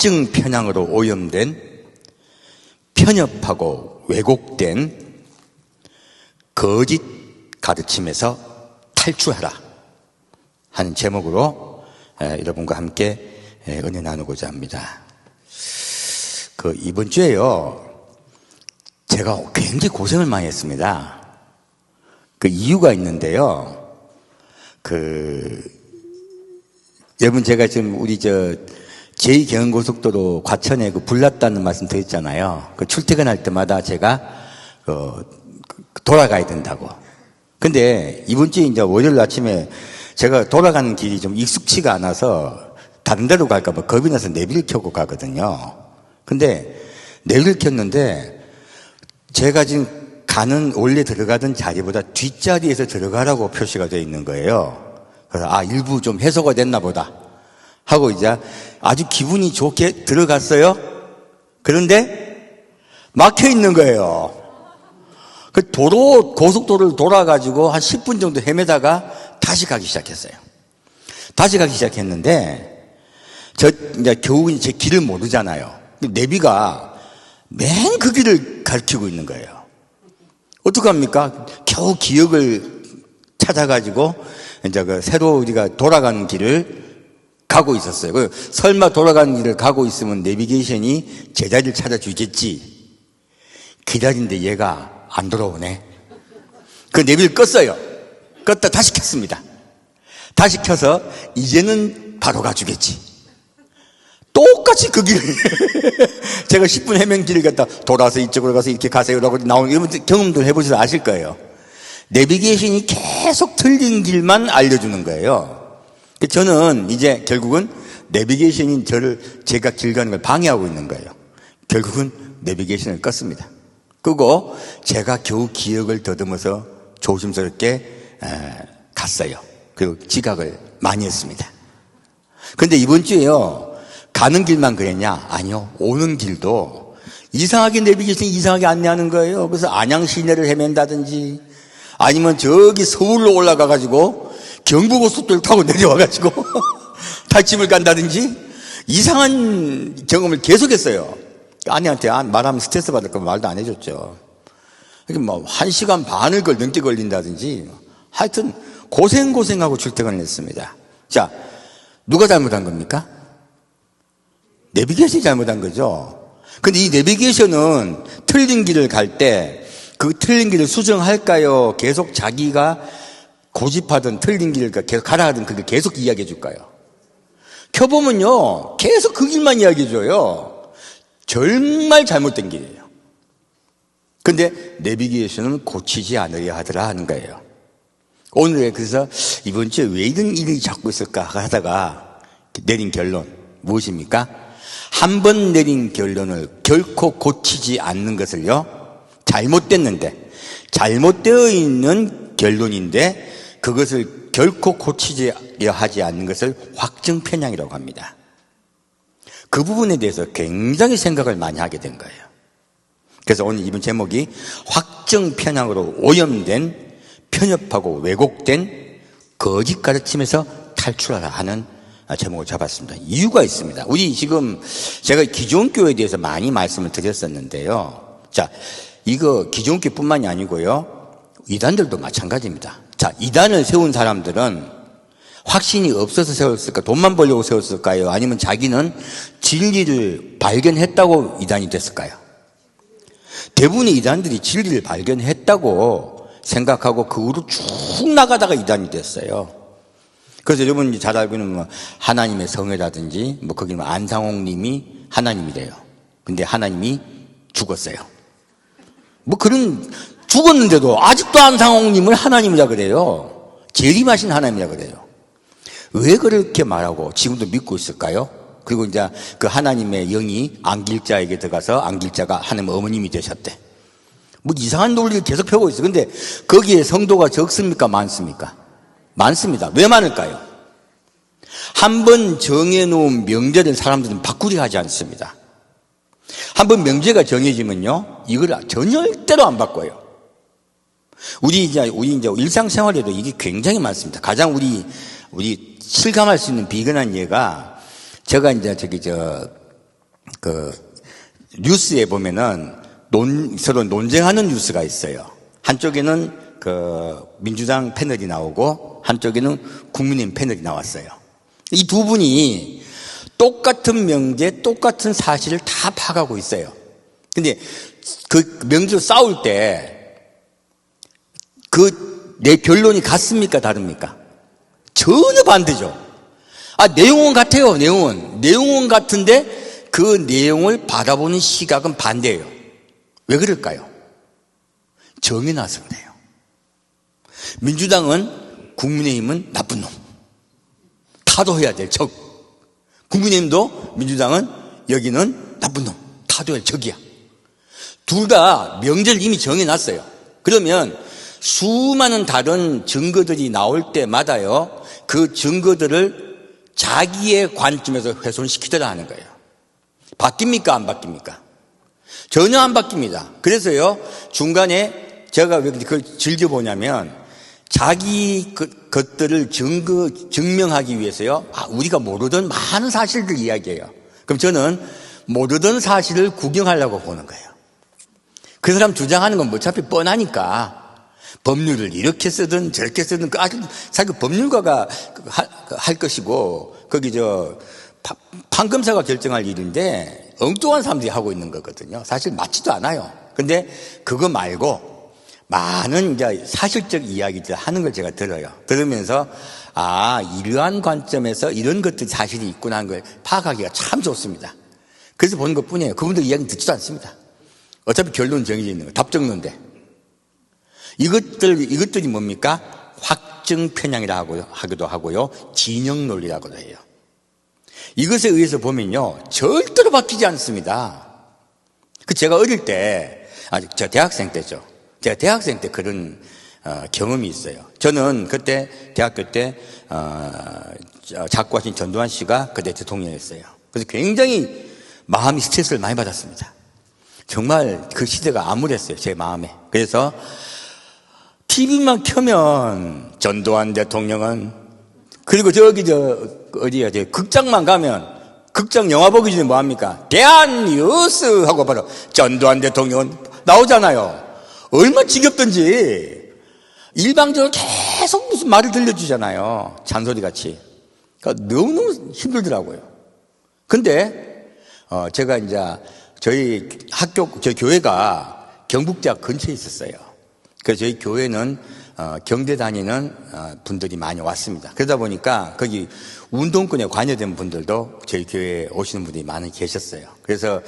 확증 편향으로 오염된 편협하고 왜곡된 거짓 가르침에서 탈출하라 하는 제목으로 여러분과 함께 은혜 나누고자 합니다. 이번 주에요, 제가 굉장히 고생을 많이 했습니다. 그 이유가 있는데요. 여러분, 제가 지금 우리 제2경인고속도로 과천에 불 났다는 말씀 드렸잖아요. 출퇴근할 때마다 제가 돌아가야 된다고. 근데 이번 주에 이제 월요일 아침에 제가 돌아가는 길이 좀 익숙치가 않아서 다른 데로 갈까봐 겁이 나서 내비를 켜고 가거든요. 근데 내비를 켰는데 제가 지금 원래 들어가던 자리보다 뒷자리에서 들어가라고 표시가 되어 있는 거예요. 그래서 일부 좀 해소가 됐나 보다 하고 이제 아주 기분이 좋게 들어갔어요. 그런데 막혀 있는 거예요. 고속도로를 돌아가지고 한 10분 정도 헤매다가 다시 가기 시작했어요. 다시 가기 시작했는데, 이제 겨우 제 길을 모르잖아요. 내비가 맨 그 길을 가르치고 있는 거예요. 어떡합니까? 겨우 기억을 찾아가지고, 이제 새로 우리가 돌아가는 길을 가고 있었어요. 설마 돌아가는 길을 가고 있으면 내비게이션이 제자리를 찾아주겠지. 기다리는데 얘가 안 돌아오네. 내비를 껐어요. 껐다 다시 켰습니다. 다시 켜서 이제는 바로 가주겠지. 똑같이 그 길을 제가 10분 헤맨 길을 갖다 돌아서 이쪽으로 가서 이렇게 가세요라고 나오는 이런 경험들 해보셔서 아실 거예요. 내비게이션이 계속 틀린 길만 알려주는 거예요. 저는 이제 결국은 내비게이션이 제가 길 가는 걸 방해하고 있는 거예요. 결국은 내비게이션을 껐습니다. 끄고 제가 겨우 기억을 더듬어서 조심스럽게 갔어요. 그리고 지각을 많이 했습니다. 근데 이번 주에요, 가는 길만 그랬냐? 아니요. 오는 길도 이상하게 내비게이션이 이상하게 안내하는 거예요. 그래서 안양 시내를 헤맨다든지 아니면 저기 서울로 올라가가지고 경부고속도로를 타고 내려와가지고 탈집을 간다든지 이상한 경험을 계속했어요. 아내한테 말하면 스트레스 받을 거면 말도 안 해줬죠. 이게 1시간 반을 넘게 걸린다든지 하여튼 고생하고 출퇴근을 했습니다. 자, 누가 잘못한 겁니까? 내비게이션이 잘못한 거죠. 근데 이 내비게이션은 틀린 길을 갈 때 그 틀린 길을 수정할까요? 계속 자기가 고집하던 틀린 길을 계속 가라 하던 그걸 계속 이야기해 줄까요? 켜보면요, 계속 그 길만 이야기해 줘요. 정말 잘못된 길이에요. 근데 내비게이션은 고치지 않으려 하더라 하는 거예요. 오늘 그래서 이번 주에 왜 이런 일이 자꾸 있을까 하다가 내린 결론 무엇입니까? 한 번 내린 결론을 결코 고치지 않는 것을요, 잘못됐는데 잘못되어 있는 결론인데 그것을 결코 고치려 하지 않는 것을 확증 편향이라고 합니다. 그 부분에 대해서 굉장히 생각을 많이 하게 된 거예요. 그래서 오늘 이번 제목이 확증 편향으로 오염된 편협하고 왜곡된 거짓 가르침에서 탈출하라 하는 제목을 잡았습니다. 이유가 있습니다. 우리 지금 제가 기존교회에 대해서 많이 말씀을 드렸었는데요. 자, 이거 기존교회뿐만이 아니고요, 이단들도 마찬가지입니다. 자, 이단을 세운 사람들은 확신이 없어서 세웠을까? 돈만 벌려고 세웠을까요? 아니면 자기는 진리를 발견했다고 이단이 됐을까요? 대부분의 이단들이 진리를 발견했다고 생각하고 그 후로 쭉 나가다가 이단이 됐어요. 그래서 여러분이 잘 알고 있는 하나님의 성회라든지 거기는 안상홍 님이 하나님이래요. 근데 하나님이 죽었어요. 죽었는데도 아직도 안상홍 님을 하나님이라 그래요. 재림하신 하나님이라 그래요. 왜 그렇게 말하고 지금도 믿고 있을까요? 그리고 이제 그 하나님의 영이 안길자에게 들어가서 안길자가 하나님 어머님이 되셨대. 이상한 논리를 계속 펴고 있어요. 근데 거기에 성도가 적습니까? 많습니까? 많습니다. 왜 많을까요? 한번 정해놓은 명제를 사람들은 바꾸려 하지 않습니다. 한번 명제가 정해지면요, 이걸 절대로 안 바꿔요. 우리 이제 일상생활에도 이게 굉장히 많습니다. 가장 우리 실감할 수 있는 비근한 예가, 제가 이제 그 뉴스에 보면은 서로 논쟁하는 뉴스가 있어요. 한쪽에는 그 민주당 패널이 나오고 한쪽에는 국민의힘 패널이 나왔어요. 이 두 분이 똑같은 명제, 똑같은 사실을 다 파악하고 있어요. 근데 그 명제로 싸울 때 내 결론이 같습니까? 다릅니까? 전혀 반대죠. 내용은 같아요. 내용은 같은데 그 내용을 바라보는 시각은 반대예요. 왜 그럴까요? 정이 나서 그래요. 민주당은 국민의힘은 나쁜 놈, 타도해야 될 적. 국민의힘도 민주당은 여기는 나쁜 놈, 타도해야 될 적이야. 둘 다 명제를 이미 정해놨어요. 그러면 수많은 다른 증거들이 나올 때마다요, 그 증거들을 자기의 관점에서 훼손시키더라 하는 거예요. 바뀝니까? 안 바뀝니까? 전혀 안 바뀝니다. 그래서요, 중간에 제가 왜 그걸 즐겨보냐면, 자기 것들을 증명하기 위해서요, 우리가 모르던 많은 사실들 이야기해요. 그럼 저는 모르던 사실을 구경하려고 보는 거예요. 그 사람 주장하는 건 어차피 뻔하니까, 법률을 이렇게 쓰든 저렇게 쓰든, 사실 법률가가 할 것이고, 거기 판검사가 결정할 일인데, 엉뚱한 사람들이 하고 있는 거거든요. 사실 맞지도 않아요. 근데 그거 말고, 많은 이제 사실적 이야기들 하는 걸 제가 들어요. 들으면서, 이러한 관점에서 이런 것들이 사실이 있구나 하는 걸 파악하기가 참 좋습니다. 그래서 보는 것 뿐이에요. 그분들 이야기는 듣지도 않습니다. 어차피 결론 정해져 있는 거, 답 적는데. 이것들이 뭡니까? 확증 편향이라고 하기도 하고요. 진영 논리라고도 해요. 이것에 의해서 보면요, 절대로 바뀌지 않습니다. 제가 어릴 때, 저 대학생 때죠. 제가 대학생 때 그런 경험이 있어요. 저는 그때 대학교 때 작고하신 전두환 씨가 그때 대통령이었어요. 그래서 굉장히 마음이 스트레스를 많이 받았습니다. 정말 그 시대가 암울했어요, 제 마음에. 그래서 TV만 켜면 전두환 대통령은, 그리고 어디야, 극장만 가면, 극장 영화 보기 전에 뭐 합니까? 대한뉴스 하고 바로 전두환 대통령은 나오잖아요. 얼마나 지겹던지. 일방적으로 계속 무슨 말을 들려주잖아요. 잔소리 같이. 그러니까 너무 힘들더라고요. 근데, 제가 이제 저희 교회가 경북대학 근처에 있었어요. 그래서 저희 교회는 경대 다니는 분들이 많이 왔습니다. 그러다 보니까 거기 운동권에 관여된 분들도 저희 교회에 오시는 분들이 많이 계셨어요. 그래서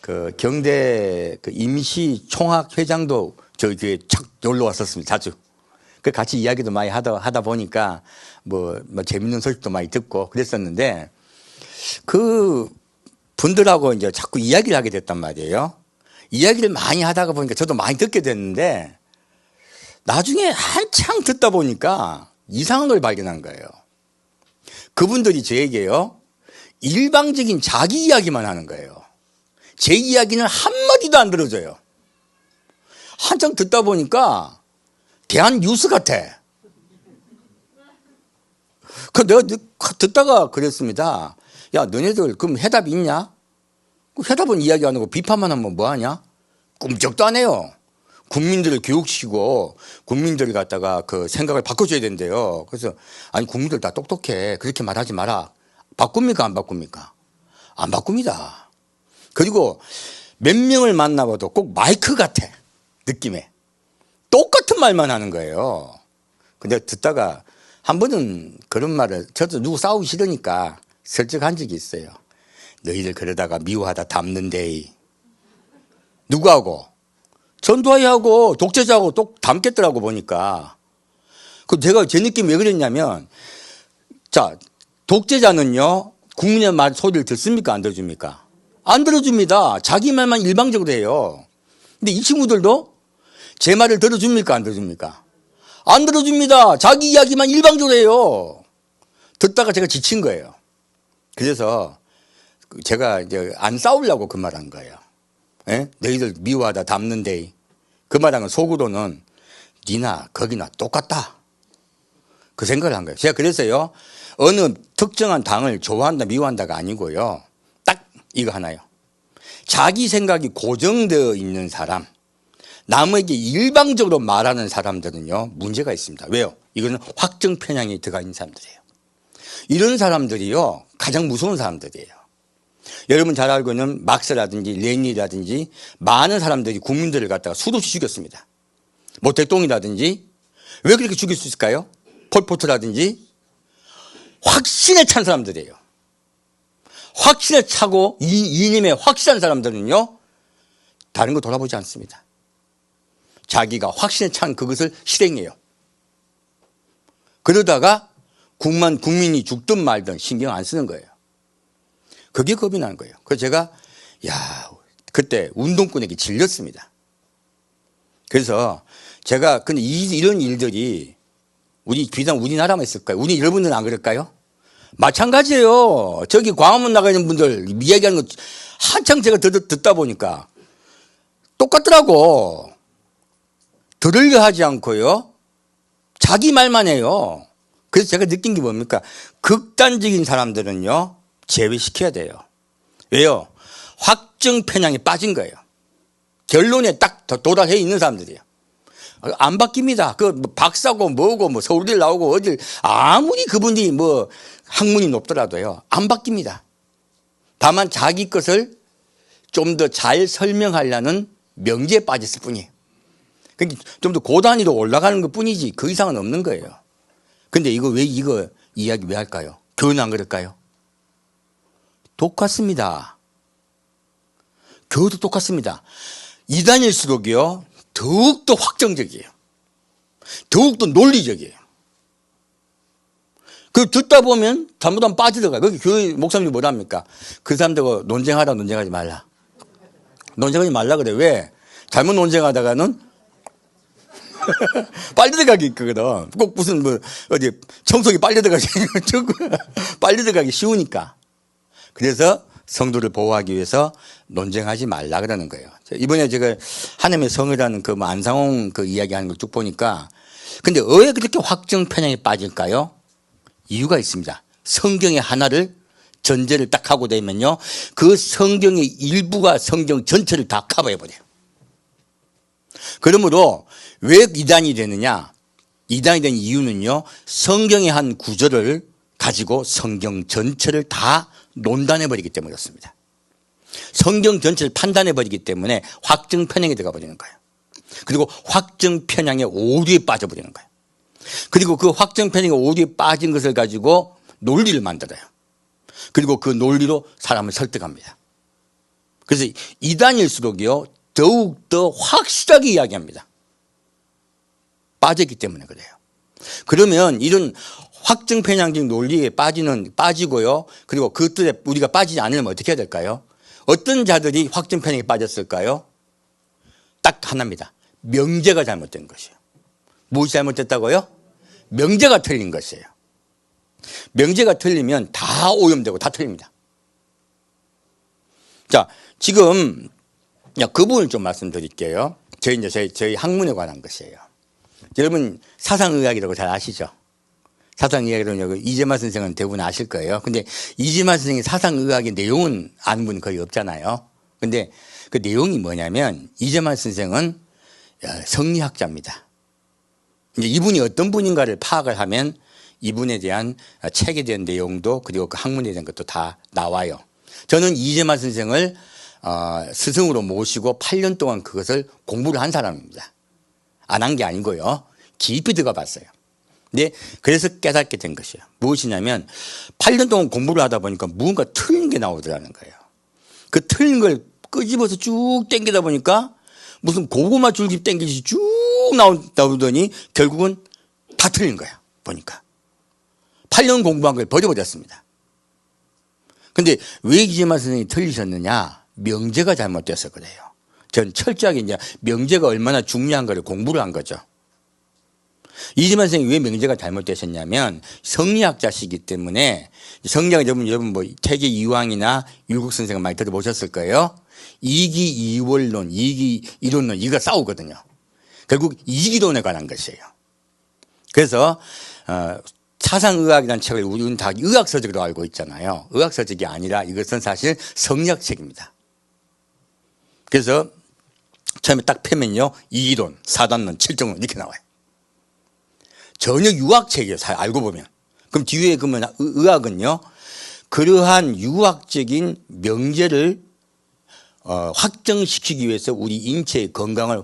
그 경대 그 임시 총학 회장도 저희 교회에 착 놀러 왔었습니다. 자주. 그 같이 이야기도 많이 하다 보니까 뭐 재밌는 소식도 많이 듣고 그랬었는데, 그 분들하고 이제 자꾸 이야기를 하게 됐단 말이에요. 이야기를 많이 하다가 보니까 저도 많이 듣게 됐는데, 나중에 한창 듣다 보니까 이상한 걸 발견한 거예요. 그분들이 저에게요, 일방적인 자기 이야기만 하는 거예요. 제 이야기는 한마디도 안 들어줘요. 한창 듣다 보니까 대한뉴스 같아. 내가 듣다가 그랬습니다. 야, 너네들 그럼 해답이 있냐? 해답은 이야기 안 하고 비판만 하면 뭐하냐? 꿈쩍도 안 해요. 국민들을 교육시키고 국민들을 갖다가 그 생각을 바꿔줘야 된대요. 그래서 국민들 다 똑똑해. 그렇게 말하지 마라. 바꿉니까? 안 바꿉니까? 안 바꿉니다. 그리고 몇 명을 만나봐도 꼭 마이크 같아. 느낌에. 똑같은 말만 하는 거예요. 근데 듣다가 한 번은 그런 말을, 저도 누구 싸우기 싫으니까 설득 한 적이 있어요. 너희들 그러다가 미워하다 닮는데. 누구하고? 전두환이하고 독재자하고 또 닮겠더라고 보니까. 제가 제 느낌이 왜 그랬냐면, 자, 독재자는요, 국민의 말 소리를 듣습니까? 안 들어줍니까? 안 들어줍니다. 자기 말만 일방적으로 해요. 근데 이 친구들도 제 말을 들어줍니까? 안 들어줍니까? 안 들어줍니다. 자기 이야기만 일방적으로 해요. 듣다가 제가 지친 거예요. 그래서 제가 이제 안 싸우려고 그 말 한 거예요. 예? 너희들 미워하다 닮는데. 그 말한 건 속으로는 니나 거기나 똑같다. 그 생각을 한 거예요. 제가 그래서요, 어느 특정한 당을 좋아한다 미워한다가 아니고요, 딱 이거 하나요. 자기 생각이 고정되어 있는 사람, 남에게 일방적으로 말하는 사람들은요, 문제가 있습니다. 왜요? 이거는 확정 편향이 들어가 있는 사람들이에요. 이런 사람들이요, 가장 무서운 사람들이에요. 여러분 잘 알고 있는 막스라든지 레닌이라든지 많은 사람들이 국민들을 갖다가 수없이 죽였습니다. 모택동이라든지 왜 그렇게 죽일 수 있을까요? 폴포트라든지 확신에 찬 사람들이에요. 확신에 차고 이념에 확실한 사람들은요, 다른 거 돌아보지 않습니다. 자기가 확신에 찬 그것을 실행해요. 그러다가 국민이 죽든 말든 신경 안 쓰는 거예요. 그게 겁이 나는 거예요. 그래서 제가 그때 운동권에게 질렸습니다. 그래서 제가 근데 이런 일들이 비단 우리나라만 있을까요? 여러분들은 안 그럴까요? 마찬가지예요. 저기 광화문 나가 있는 분들 이야기하는 거 한창 제가 듣다 보니까 똑같더라고. 들으려 하지 않고요, 자기 말만 해요. 그래서 제가 느낀 게 뭡니까? 극단적인 사람들은요, 제외시켜야 돼요. 왜요? 확정 편향에 빠진 거예요. 결론에 딱 도달해 있는 사람들이에요. 안 바뀝니다. 박사고 뭐고 서울대 나오고 어딜 아무리 그분이 학문이 높더라도요, 안 바뀝니다. 다만 자기 것을 좀 더 잘 설명하려는 명제에 빠졌을 뿐이에요. 그러니까 좀 더 고단위로 올라가는 것 뿐이지 그 이상은 없는 거예요. 근데 이거 이야기 왜 할까요? 교훈 안 그럴까요? 똑같습니다. 교훈도 똑같습니다. 이단일수록이요, 더욱더 확정적이에요. 더욱더 논리적이에요. 듣다 보면 잘못하면 빠지더라고요. 거기 교회 목사님이 뭐랍니까? 그 사람들과 논쟁하지 말라. 논쟁하지 말라 그래. 왜? 잘못 논쟁하다가는 빨리 들어가기 있거든. 꼭 무슨 어디 청소기 빨리 들어가기 쉬우니까. 그래서 성도를 보호하기 위해서 논쟁하지 말라 그러는 거예요. 이번에 제가 하나님의 성이라는 안상홍 이야기하는 걸 쭉 보니까, 근데 왜 그렇게 확정 편향에 빠질까요? 이유가 있습니다. 성경의 하나를 전제를 딱 하고 되면요, 그 성경의 일부가 성경 전체를 다 커버해버려요. 그러므로 왜 이단이 되느냐? 이단이 된 이유는요, 성경의 한 구절을 가지고 성경 전체를 다 논단해버리기 때문에 그렇습니다. 성경 전체를 판단해버리기 때문에 확정 편향에 들어가 버리는 거예요. 그리고 확정 편향의 오류에 빠져버리는 거예요. 그리고 그 확정 편향의 오류에 빠진 것을 가지고 논리를 만들어요. 그리고 그 논리로 사람을 설득합니다. 그래서 이단일수록이요, 더욱더 확실하게 이야기합니다. 빠졌기 때문에 그래요. 그러면 이런 확정 편향적 논리에 빠지고요, 그리고 그것들에 우리가 빠지지 않으면 어떻게 해야 될까요? 어떤 자들이 확정 편향에 빠졌을까요? 딱 하나입니다. 명제가 잘못된 것이에요. 무엇이 잘못됐다고요? 명제가 틀린 것이에요. 명제가 틀리면 다 오염되고 다 틀립니다. 자, 지금 그 부분을 좀 말씀드릴게요. 저희 학문에 관한 것이에요. 여러분 사상의학이라고 잘 아시죠? 사상의학이라고 이재만 선생은 대부분 아실 거예요. 근데 이재만 선생의 사상의학의 내용은 아는 분 거의 없잖아요. 근데 그 내용이 뭐냐면, 이재만 선생은 성리학자입니다. 이제 이분이 어떤 분인가를 파악을 하면 이분에 대한 책에 대한 내용도, 그리고 그 학문에 대한 것도 다 나와요. 저는 이재만 선생을 스승으로 모시고 8년 동안 그것을 공부를 한 사람입니다. 안 한 게 아니고요, 깊이 들어가 봤어요. 근데 그래서 깨닫게 된 것이에요. 무엇이냐면 8년 동안 공부를 하다 보니까 무언가 틀린 게 나오더라는 거예요. 그 틀린 걸 끄집어서 쭉 당기다 보니까 무슨 고구마 줄기 당기듯이 쭉 나오더니 결국은 다 틀린 거야. 보니까 8년 공부한 걸 버려버렸습니다. 근데 왜 이재만 선생님이 틀리셨느냐? 명제가 잘못돼서 그래요. 전 철저하게 이제 명제가 얼마나 중요한 걸 공부를 한 거죠. 이재만 선생님이 왜 명제가 잘못되셨냐면, 성리학자시기 때문에, 성리학 여러분 태계 이황이나 율곡 선생을 많이 들어보셨을 거예요. 이기 이원론, 이기 이론론, 이거 싸우거든요. 결국 이기론에 관한 것이에요. 그래서 사상의학이라는 책을 우리는 다 의학서적으로 알고 있잖아요. 의학서적이 아니라 이것은 사실 성리학책입니다. 그래서 처음에 딱 펴면요. 2기론, 4단론, 7정론 이렇게 나와요. 전혀 유학책이에요. 알고 보면. 그럼 뒤에 그러면 의학은요. 그러한 유학적인 명제를 확정시키기 위해서 우리 인체의 건강을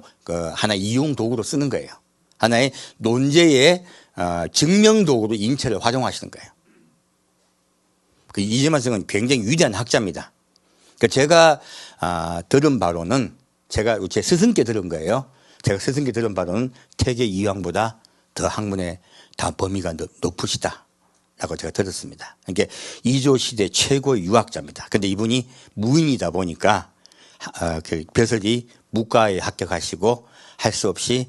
하나의 이용 도구로 쓰는 거예요. 하나의 논제의 증명 도구로 인체를 활용하시는 거예요. 이재만 선생은 굉장히 위대한 학자입니다. 제가 들은 바로는 제가 제 스승께 들은 거예요. 제가 스승께 들은 바로는 태계 이황보다 더 학문의 다 범위가 높으시다. 라고 제가 들었습니다. 그러니까 이조 시대 최고의 유학자입니다. 근데 이분이 무인이다 보니까 벼슬이 문과에 합격하시고 할 수 없이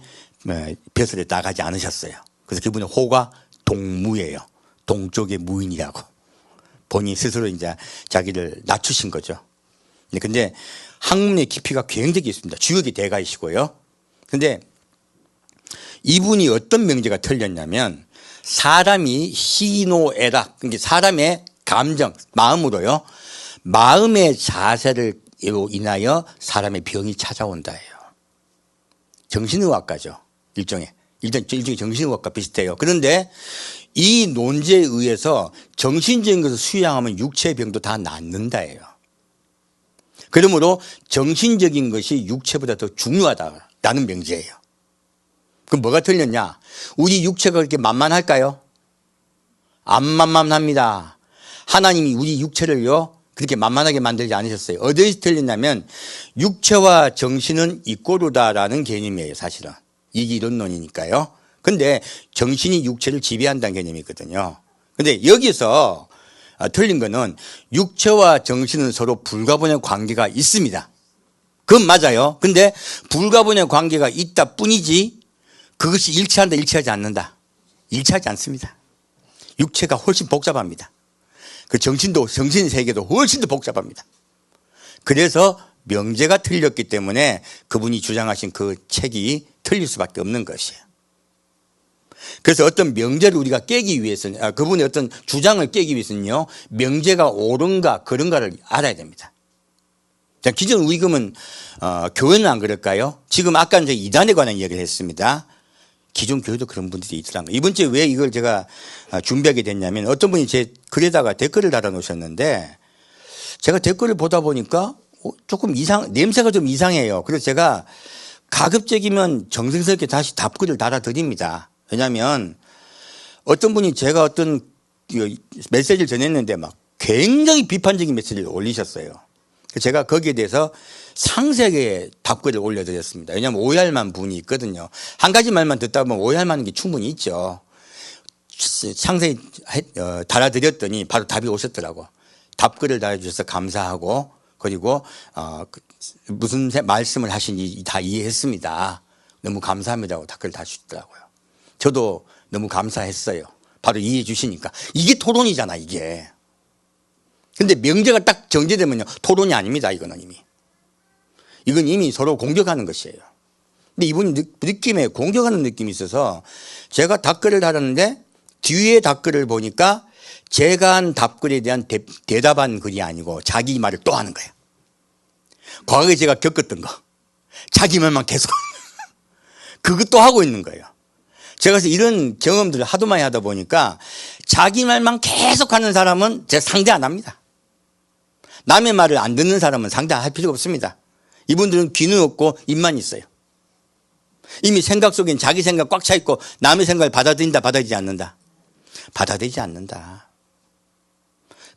벼슬에 나가지 않으셨어요. 그래서 그분의 호가 동무예요. 동쪽의 무인이라고. 본인 스스로 이제 자기를 낮추신 거죠. 근데 학문의 깊이가 굉장히 있습니다. 주역이 대가이시고요. 근데 이분이 어떤 명제가 틀렸냐면 사람이 희노애락, 그러니까 사람의 감정, 마음으로요. 마음의 자세를 인하여 사람의 병이 찾아온다예요. 정신의학과죠. 일종의 정신의학과 비슷해요. 그런데 이 논제에 의해서 정신적인 것을 수양하면 육체의 병도 다 낫는다예요. 그러므로 정신적인 것이 육체보다 더 중요하다라는 명제예요. 그럼 뭐가 틀렸냐? 우리 육체가 그렇게 만만할까요? 안 만만합니다. 하나님이 우리 육체를요 그렇게 만만하게 만들지 않으셨어요. 어디서 틀렸냐면 육체와 정신은 이꼬르다라는 개념이에요. 사실은 이게 이론론이니까요. 근데 정신이 육체를 지배한다는 개념이거든요. 근데 여기서 틀린 거는 육체와 정신은 서로 불가분의 관계가 있습니다. 그건 맞아요. 근데 불가분의 관계가 있다 뿐이지 그것이 일치한다, 일치하지 않는다. 일치하지 않습니다. 육체가 훨씬 복잡합니다. 그 정신 세계도 훨씬 더 복잡합니다. 그래서 명제가 틀렸기 때문에 그분이 주장하신 그 책이 틀릴 수밖에 없는 것이에요. 그래서 어떤 명제를 우리가 깨기 위해서는, 그분의 어떤 주장을 깨기 위해서는요, 명제가 옳은가, 그런가를 알아야 됩니다. 자, 기존 우리 그러면, 교회는 안 그럴까요? 지금 아까 이제 이단에 관한 이야기를 했습니다. 기존 교회도 그런 분들이 있더라는 거예요. 이번 주에 왜 이걸 제가 준비하게 됐냐면 어떤 분이 제 글에다가 댓글을 달아 놓으셨는데 제가 댓글을 보다 보니까 조금 냄새가 좀 이상해요. 그래서 제가 가급적이면 정성스럽게 다시 답글을 달아드립니다. 왜냐하면 어떤 분이 제가 어떤 메시지를 전했는데 막 굉장히 비판적인 메시지를 올리셨어요. 제가 거기에 대해서 상세하게 답글을 올려드렸습니다. 왜냐하면 오해할 만한 부분이 있거든요. 한 가지 말만 듣다 보면 오해할 만한 게 충분히 있죠. 상세히 달아드렸더니 바로 답이 오셨더라고. 답글을 달아주셔서 감사하고 그리고 무슨 말씀을 하신지 다 이해했습니다. 너무 감사합니다고 답글을 다주시더라고요. 저도 너무 감사했어요. 바로 이해해 주시니까. 이게 토론이잖아 이게. 근데 명제가 딱 정제되면요 토론이 아닙니다. 이건 이미 서로 공격하는 것이에요. 근데 이분이 느낌에 공격하는 느낌이 있어서 제가 답글을 달았는데 뒤에 답글을 보니까 제가 한 답글에 대한 대답한 글이 아니고 자기 말을 또 하는 거예요. 과거에 제가 겪었던 거 자기 말만 계속 그것도 하고 있는 거예요. 제가 그래서 이런 경험들을 하도 많이 하다 보니까 자기 말만 계속 하는 사람은 제가 상대 안 합니다. 남의 말을 안 듣는 사람은 상대할 필요가 없습니다. 이분들은 귀는 없고 입만 있어요. 이미 생각 속엔 자기 생각 꽉 차 있고 남의 생각을 받아들인다 받아들이지 않는다. 받아들이지 않는다.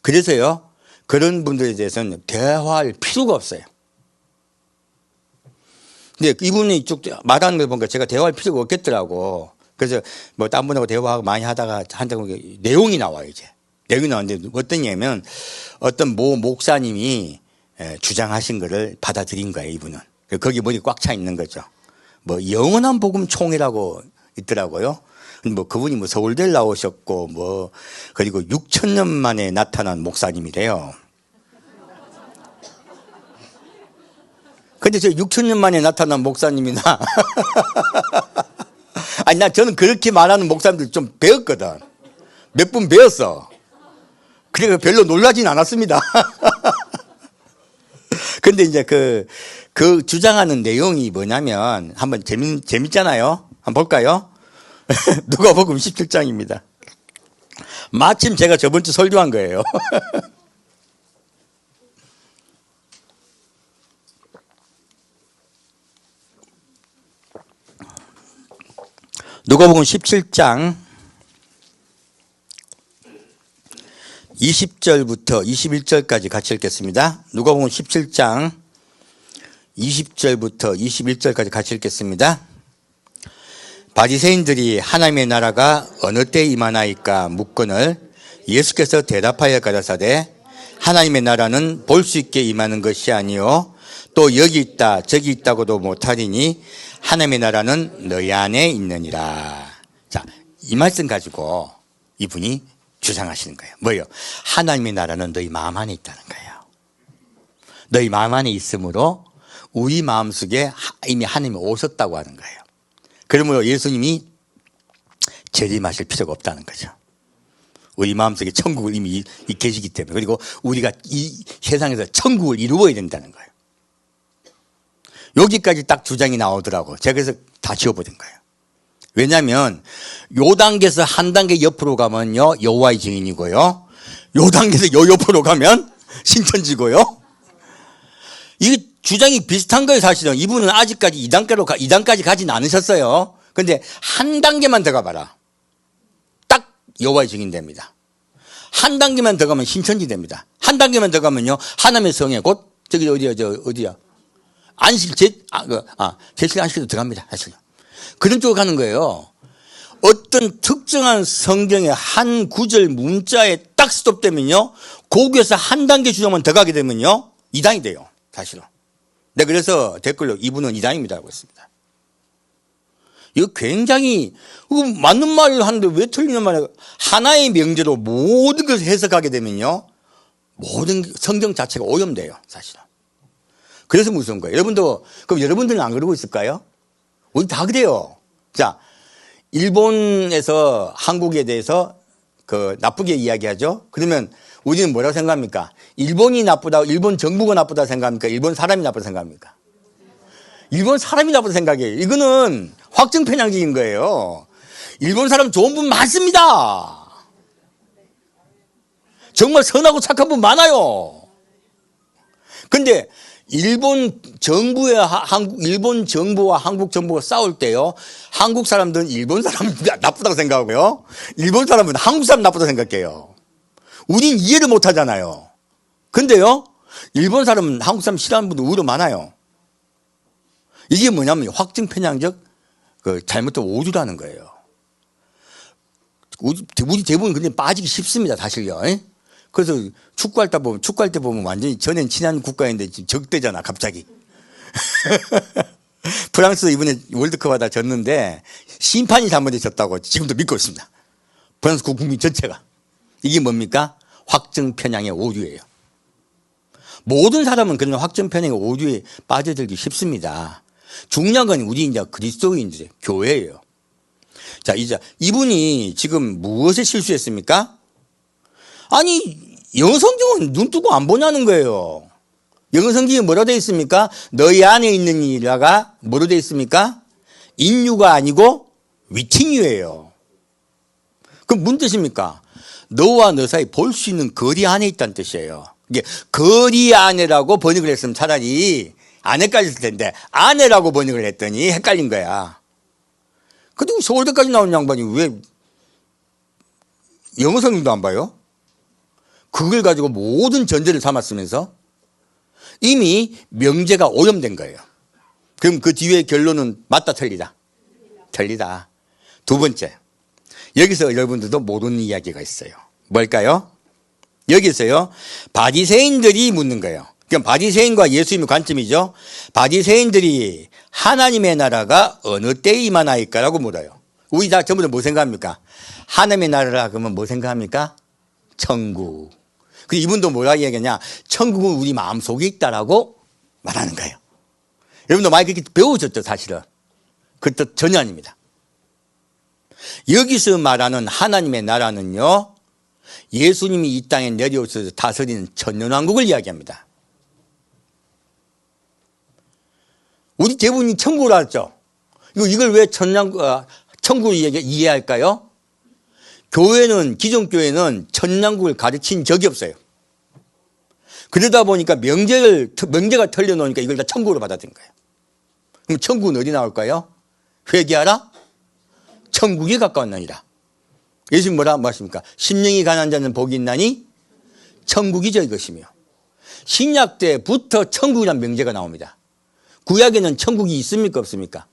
그래서요 그런 분들에 대해서는 대화할 필요가 없어요. 근데 이분이 이쪽 말하는 걸 보니까 제가 대화할 필요가 없겠더라고. 그래서 뭐 딴 분하고 대화하고 많이 하다가 한다고 내용이 나와요 이제. 내용이 나왔는데 어떤 얘기냐면 어떤 모 목사님이 주장하신 거를 받아들인 거예요 이분은. 거기 머리 꽉 차 있는 거죠. 뭐 영원한 복음 총회라고 있더라고요. 뭐 그분이 뭐 서울대를 나오셨고 뭐 그리고 6,000년 만에 나타난 목사님이래요. 근데 저 6,000년 만에 나타난 목사님이나 아니 저는 그렇게 말하는 목사님들 좀 배웠거든. 몇 분 배웠어. 그래서 별로 놀라진 않았습니다. 근데 이제 그 주장하는 내용이 뭐냐면 한번 재밌잖아요. 한번 볼까요? 누가복음 17장입니다. 마침 제가 저번 주 설교한 거예요. 누가복음 17장 20절부터 21절까지 같이 읽겠습니다. 누가복음 17장 20절부터 21절까지 같이 읽겠습니다. 바리새인들이 하나님의 나라가 어느 때 임하나이까 묻거늘 예수께서 대답하여 가라사대 하나님의 나라는 볼 수 있게 임하는 것이 아니요 또 여기 있다 저기 있다고도 못하리니 하나님의 나라는 너희 안에 있느니라. 자, 이 말씀 가지고 이분이 주장하시는 거예요. 뭐예요? 하나님의 나라는 너희 마음 안에 있다는 거예요. 너희 마음 안에 있으므로 우리 마음속에 이미 하나님이 오셨다고 하는 거예요. 그러므로 예수님이 재림하실 필요가 없다는 거죠. 우리 마음속에 천국을 이미 계시기 때문에, 그리고 우리가 이 세상에서 천국을 이루어야 된다는 거예요. 여기까지 딱 주장이 나오더라고. 제가 그래서 다 지워버린 거예요. 왜냐하면 요 단계에서 한 단계 옆으로 가면요 여호와의 증인이고요, 요 단계에서 요 옆으로 가면 신천지고요. 이게 주장이 비슷한 거예요. 사실은 이분은 아직까지 2단까지 가진 않으셨어요. 근데 한 단계만 더 가봐라, 딱 여호와의 증인 됩니다. 한 단계만 더 가면 신천지 됩니다. 한 단계만 더 가면요 하나님의 성에 곧 저기 어디야 제실 안식도 들어갑니다. 사실 그런 쪽으로 가는 거예요. 어떤 특정한 성경의 한 구절 문자에 딱 스톱되면요 거기에서 한 단계 주장만 더 가게 되면요 이단이 돼요. 사실은. 네, 그래서 댓글로 이분은 이단입니다 하고 있습니다. 이거 굉장히 맞는 말을 하는데 왜 틀리는 말이에요. 하나의 명제로 모든 것을 해석하게 되면요 모든 성경 자체가 오염돼요. 사실은. 그래서 무서운 거예요. 그럼 여러분들은 안 그러고 있을까요? 우리 다 그래요. 자, 일본에서 한국에 대해서 나쁘게 이야기하죠. 그러면 우리는 뭐라고 생각합니까? 일본이 나쁘다, 일본 정부가 나쁘다 생각합니까? 일본 사람이 나쁘다 생각합니까? 일본 사람이 나쁘다 생각해요. 이거는 확증 편향적인 거예요. 일본 사람 좋은 분 많습니다. 정말 선하고 착한 분 많아요. 근데 일본 정부와 한국 정부가 싸울 때요 한국 사람들은 일본 사람 나쁘다고 생각하고요 일본 사람은 한국 사람 나쁘다고 생각해요. 우린 이해를 못 하잖아요. 근데요 일본 사람은 한국 사람 싫어하는 분들 오히려 많아요. 이게 뭐냐면 확증 편향적 잘못된 오류라는 거예요. 우리 대부분 근데 빠지기 쉽습니다. 사실요. 그래서 축구할 때 보면 완전히 전엔 친한 국가인데 지금 적대잖아, 갑자기. 프랑스 이번에 월드컵 하다 졌는데 심판이 잘못했다고 지금도 믿고 있습니다. 프랑스 국민 전체가. 이게 뭡니까? 확증 편향의 오류예요. 모든 사람은 그런 확증 편향의 오류에 빠져들기 쉽습니다. 중요한 건 우리 이제 그리스도인들, 교회예요. 자, 이제 이분이 지금 무엇에 실수했습니까? 아니, 영어 성경은 눈 뜨고 안 보냐는 거예요. 영어 성경이 뭐라 되어 있습니까? 너희 안에 있는 이라가 뭐로 되어 있습니까? 인유가 아니고 위팅유예요. 그럼 무슨 뜻입니까? 너와 너 사이 볼 수 있는 거리 안에 있다는 뜻이에요. 이게 거리 안에라고 번역을 했으면 차라리 안 헷갈렸을 텐데 안에라고 번역을 했더니 헷갈린 거야. 근데 서울대까지 나온 양반이 왜 영어 성경도 안 봐요? 그걸 가지고 모든 전제를 삼았으면서 이미 명제가 오염된 거예요. 그럼 그 뒤에 결론은 맞다 틀리다? 틀리다. 두 번째, 여기서 여러분들도 모르는 이야기가 있어요. 뭘까요? 여기서요 바리새인들이 묻는 거예요. 그럼 바리새인과 예수님의 관점이죠. 바리새인들이 하나님의 나라가 어느 때에 임하나이까라고 물어요. 우리 다 전부 다 뭐 생각합니까? 하나님의 나라라 그러면 뭐 생각합니까? 천국. 그 이분도 뭐라 이야기하냐? 천국은 우리 마음속에 있다라고 말하는 거예요. 여러분도 많이 그렇게 배우셨죠, 사실은. 그 뜻 전혀 아닙니다. 여기서 말하는 하나님의 나라는요, 예수님이 이 땅에 내려오셔서 다스리는 천년왕국을 이야기합니다. 우리 대부분이 천국으로 알았죠. 이걸 왜 천국으로 이해할까요? 기존 교회는 천년국을 가르친 적이 없어요. 그러다 보니까 명제가 틀려놓으니까 이걸 다 천국으로 받아들인 거예요. 그럼 천국은 어디 나올까요? 회개하라. 천국이 가까웠나니라. 예수님 뭐라 말씀입니까? 심령이 가난한 자는 복이 있나니 천국이죠 이것이며. 신약 때부터 천국이란 명제가 나옵니다. 구약에는 천국이 있습니까 없습니까?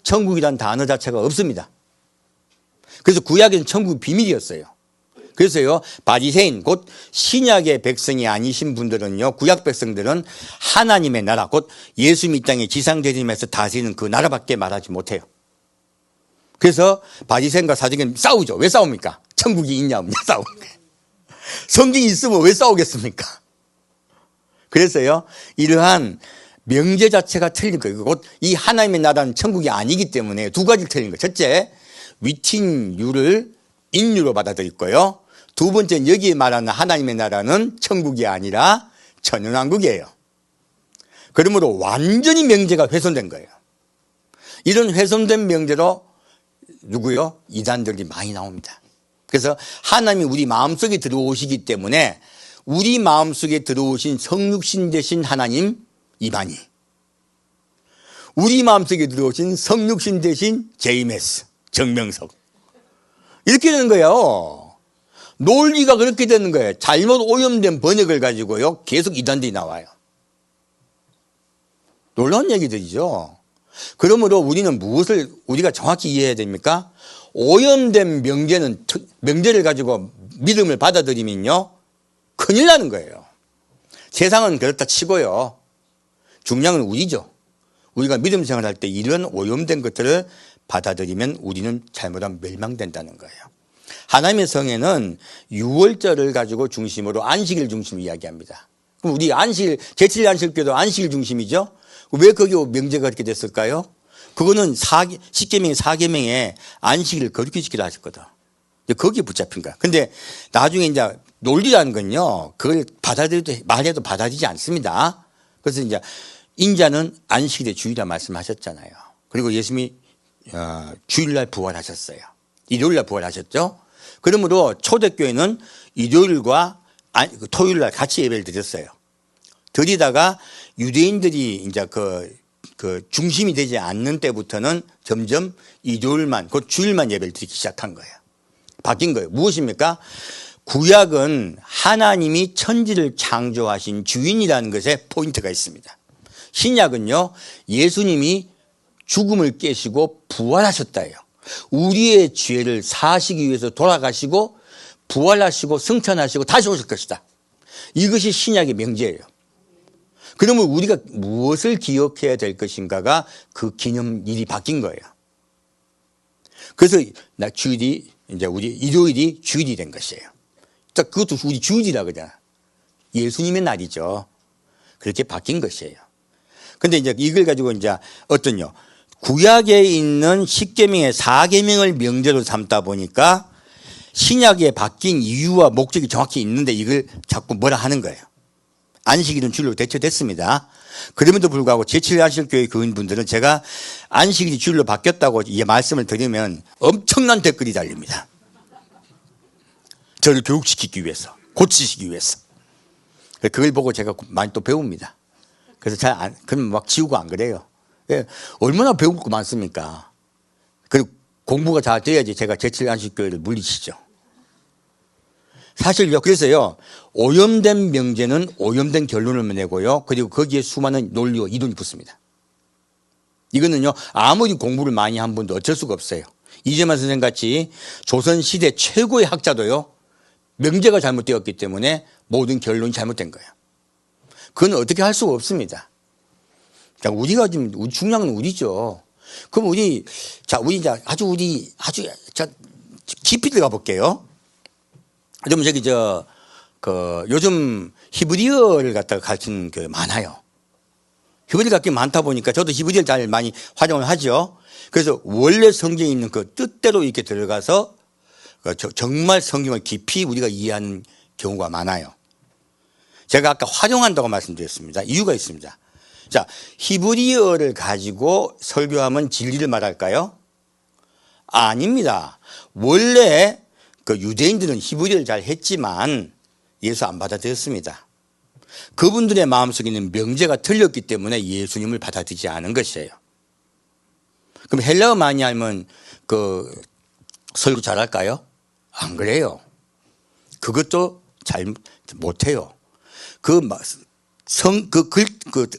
천국이란 단어 자체가 없습니다. 그래서 구약에는 천국이 비밀이었어요. 그래서요 바리새인 곧 신약의 백성이 아니신 분들은요, 구약 백성들은 하나님의 나라 곧 예수님 이 땅에 지상재림에서 다스리는 그 나라밖에 말하지 못해요. 그래서 바리새인과 사두개는 싸우죠. 왜 싸웁니까? 천국이 있냐 없냐 싸우는 거예요. 성경이 있으면 왜 싸우겠습니까? 그래서요 이러한 명제 자체가 틀린 거예요. 곧 이 하나님의 나라는 천국이 아니기 때문에 두 가지 틀린 거예요. 첫째, 위틴유를 인유로 받아들였고요. 두 번째는 여기에 말하는 하나님의 나라는 천국이 아니라 천연왕국이에요. 그러므로 완전히 명제가 훼손된 거예요. 이런 훼손된 명제로 누구요? 이단들이 많이 나옵니다. 그래서 하나님이 우리 마음속에 들어오시기 때문에 우리 마음속에 들어오신 성육신 되신 하나님 이반이, 우리 마음속에 들어오신 성육신 되신 제이메스 정명석, 이렇게 되는 거예요. 논리가 그렇게 되는 거예요. 잘못 오염된 번역을 가지고요 계속 이단들이 나와요. 놀라운 얘기들이죠. 그러므로 우리는 무엇을 우리가 정확히 이해해야 됩니까? 오염된 명제를 가지고 믿음을 받아들이면요 큰일 나는 거예요. 세상은 그렇다 치고요, 중요한 건 우리죠. 우리가 믿음 생활할 때 이런 오염된 것들을 받아들이면 우리는 잘못하면 멸망된다는 거예요. 하나님의 성에는 유월절을 가지고 중심으로 안식일 중심으로 이야기합니다. 그럼 우리 제7일 안식일교도 안식일 중심이죠. 왜 거기 명제가 그렇게 됐을까요? 그거는 10계명 4계명에 안식일을 거룩히 지키라 하셨거든. 거기에 붙잡힌 거야. 근데 나중에 이제 논리라는 건요, 그걸 말해도 받아들이지 않습니다. 그래서 이제 인자는 안식일의 주일이라 말씀하셨잖아요. 그리고 예수님이 주일날 부활하셨어요. 일요일날 부활하셨죠. 그러므로 초대교회는 일요일과 토요일날 같이 예배를 드렸어요. 드리다가 유대인들이 이제 그 중심이 되지 않는 때부터는 점점 일요일만, 곧 주일만 예배를 드리기 시작한 거예요. 바뀐 거예요. 무엇입니까? 구약은 하나님이 천지를 창조하신 주인이라는 것에 포인트가 있습니다. 신약은요, 예수님이 죽음을 깨시고 부활하셨다예요. 우리의 죄를 사하시기 위해서 돌아가시고 부활하시고 승천하시고 다시 오실 것이다. 이것이 신약의 명제예요. 그러면 우리가 무엇을 기억해야 될 것인가가 그 기념일이 바뀐 거예요. 그래서 이제 우리 일요일이 주일이 된 것이에요. 그것도 우리 주일이라 그러잖아. 예수님의 날이죠. 그렇게 바뀐 것이에요. 근데 이제 이걸 가지고 이제 구약에 있는 10계명의 4계명을 명제로 삼다 보니까 신약에 바뀐 이유와 목적이 정확히 있는데 이걸 자꾸 뭐라 하는 거예요. 안식일은 주일로 대체됐습니다. 그럼에도 불구하고 제7일 안식일교회 교인분들은 제가 안식일이 주일로 바뀌었다고 이 말씀을 드리면 엄청난 댓글이 달립니다. 저를 교육시키기 위해서, 고치시기 위해서. 그걸 보고 제가 많이 또 배웁니다. 그래서 그럼 막 지우고 안 그래요. 예, 얼마나 배울 거 많습니까? 그리고 공부가 잘 돼야지 제가 제7일 안식교회를 물리치죠. 사실요, 그래서요, 오염된 명제는 오염된 결론을 내고요, 그리고 거기에 수많은 논리와 이론이 붙습니다. 이거는요, 아무리 공부를 많이 한 분도 어쩔 수가 없어요. 이재만 선생 같이 조선시대 최고의 학자도요, 명제가 잘못되었기 때문에 모든 결론이 잘못된 거예요. 그건 어떻게 할 수가 없습니다. 자, 우리가 지금, 중요한 건 우리죠. 그럼 우리 아주 깊이 들어가 볼게요. 그러면 요즘 히브리어를 갖다가 가르치는 게 많아요. 히브리어 갖기 많다 보니까 저도 히브리어를 잘 많이 활용을 하죠. 그래서 원래 성경에 있는 그 뜻대로 이렇게 들어가서 정말 성경을 깊이 우리가 이해하는 경우가 많아요. 제가 아까 활용한다고 말씀드렸습니다. 이유가 있습니다. 자, 히브리어를 가지고 설교하면 진리를 말할까요? 아닙니다. 원래 그 유대인들은 히브리어를 잘 했지만 예수 안 받아들였습니다. 그분들의 마음속에 있는 명제가 틀렸기 때문에 예수님을 받아들이지 않은 것이에요. 그럼 헬라어 많이 알면 그 설교 잘할까요? 안 그래요. 그것도 잘 못해요. 그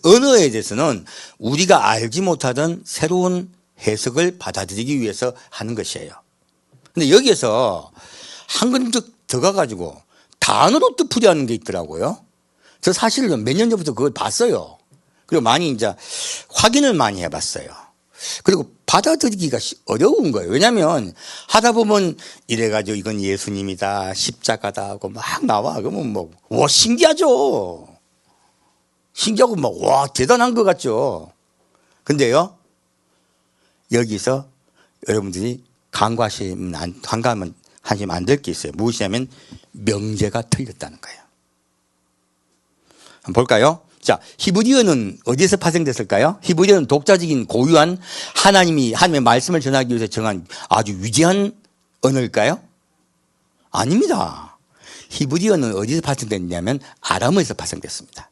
언어에 대해서는 우리가 알지 못하던 새로운 해석을 받아들이기 위해서 하는 것이에요. 근데 여기에서 한 걸음 더 가가지고 단어로 뜻풀이하는 게 있더라고요. 저 사실은 몇 년 전부터 그걸 봤어요. 그리고 많이 이제 확인을 많이 해봤어요. 그리고 받아들이기가 어려운 거예요. 왜냐하면 하다 보면 이래가지고 이건 예수님이다, 십자가다 하고 막 나와. 그러면 뭐, 와, 신기하죠. 신기하고 막, 와, 대단한 것 같죠. 근데요, 여기서 여러분들이 간과하시면 안 될 게 있어요. 무엇이냐면 명제가 틀렸다는 거예요. 한번 볼까요? 자, 히브리어는 어디에서 파생됐을까요? 히브리어는 독자적인 고유한 하나님의 말씀을 전하기 위해서 정한 아주 위대한 언어일까요? 아닙니다. 히브리어는 어디서 파생됐냐면 아람어에서 파생됐습니다.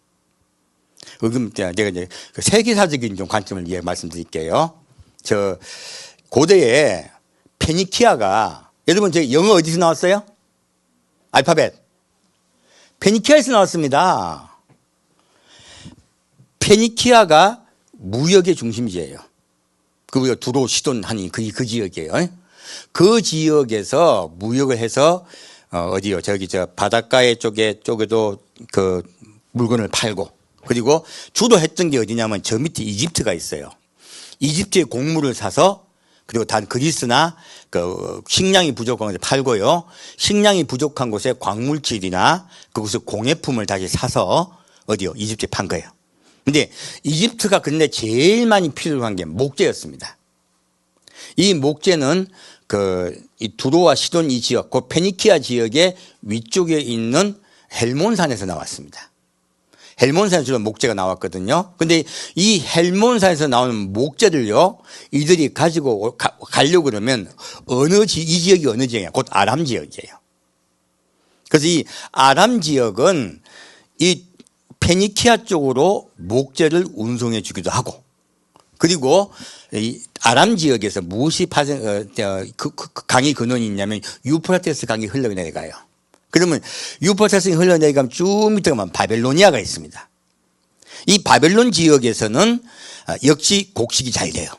그럼 내가 이제 세계사적인 좀 관점을 위해 말씀드릴게요. 저 고대에 페니키아가, 여러분 저 영어 어디서 나왔어요? 알파벳. 페니키아에서 나왔습니다. 페니키아가 무역의 중심지예요. 그 두로 시돈 하니 그 지역이에요. 그 지역에서 무역을 해서 어디요? 저기 저 바닷가에 쪽에도 그 물건을 팔고, 그리고 주로 했던 게 어디냐면 저 밑에 이집트가 있어요. 이집트의 곡물을 사서, 그리고 단 그리스나 그 식량이 부족한 곳에 팔고요. 식량이 부족한 곳에 광물질이나 그곳의 공예품을 다시 사서 어디요? 이집트에 판 거예요. 근데 이집트가 근데 제일 많이 필요한 게 목재였습니다. 이 목재는 이 두로와 시돈 이 지역, 그 페니키아 지역의 위쪽에 있는 헬몬산에서 나왔습니다. 헬몬산에서 주로 목재가 나왔거든요. 근데 이 헬몬산에서 나오는 목재들요, 이들이 가지고 가려고 그러면 이 지역이 어느 지역이냐? 곧 아람 지역이에요. 그래서 이 아람 지역은 이 페니키아 쪽으로 목재를 운송해 주기도 하고, 그리고 이 아람 지역에서 무엇이 강의 근원이 있냐면 유프라테스 강이 흘러내려가요. 그러면 유프라테스가 흘러내려가면 쭉 밑에 가면 바벨로니아가 있습니다. 이 바벨론 지역에서는 역시 곡식이 잘 돼요.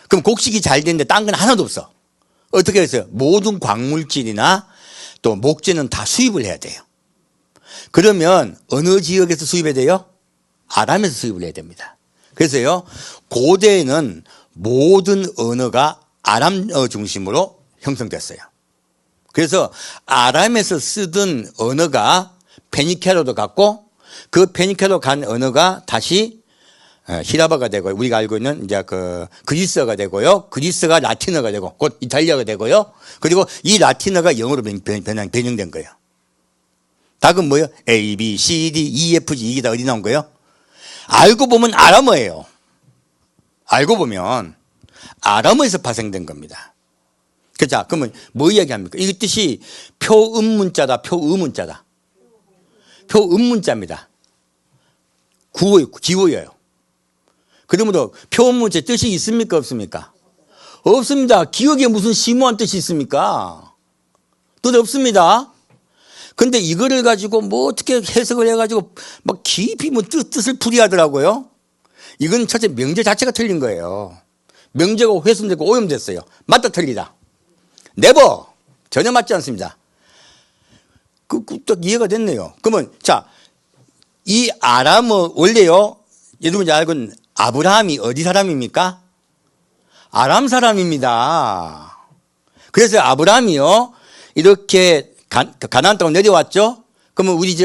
그럼 곡식이 잘 되는데 딴 건 하나도 없어. 어떻게 해서요? 모든 광물질이나 또 목재는 다 수입을 해야 돼요. 그러면 어느 지역에서 수입해야 돼요? 아람에서 수입을 해야 됩니다. 그래서요, 고대에는 모든 언어가 아람어 중심으로 형성됐어요. 그래서 아람에서 쓰던 언어가 페니키아로도 갔고, 그 페니키아로 간 언어가 다시 히라바가 되고, 우리가 알고 있는 이제 그리스어가 되고요. 그리스가 라틴어가 되고, 곧 이탈리아가 되고요. 그리고 이 라틴어가 영어로 변형된 거예요. 답은 뭐예요? A, B, C, D, E, F, G 이게 다 어디 나온 거예요? 알고 보면 아람어예요. 알고 보면 아람어에서 파생된 겁니다. 자, 그러면 뭐 이야기합니까? 이 뜻이 표음문자다, 표의문자다. 표음문자입니다. 기호예요. 그러므로 표음문자 뜻이 있습니까? 없습니까? 없습니다. 기억에 무슨 심오한 뜻이 있습니까? 뜻 없습니다. 근데 이거를 가지고 뭐 어떻게 해석을 해가지고 막 깊이 뭐 뜻을 풀이하더라고요. 이건 첫째 명제 자체가 틀린 거예요. 명제가 훼손되고 오염됐어요. 맞다 틀리다. 네버 전혀 맞지 않습니다. 딱 이해가 됐네요. 그러면 자, 이 아람어 원래요, 여러분이 알고 있는 아브라함이 어디 사람입니까? 아람 사람입니다. 그래서 아브라함이요 이렇게 가나안 땅으로 내려왔죠. 그러면 우리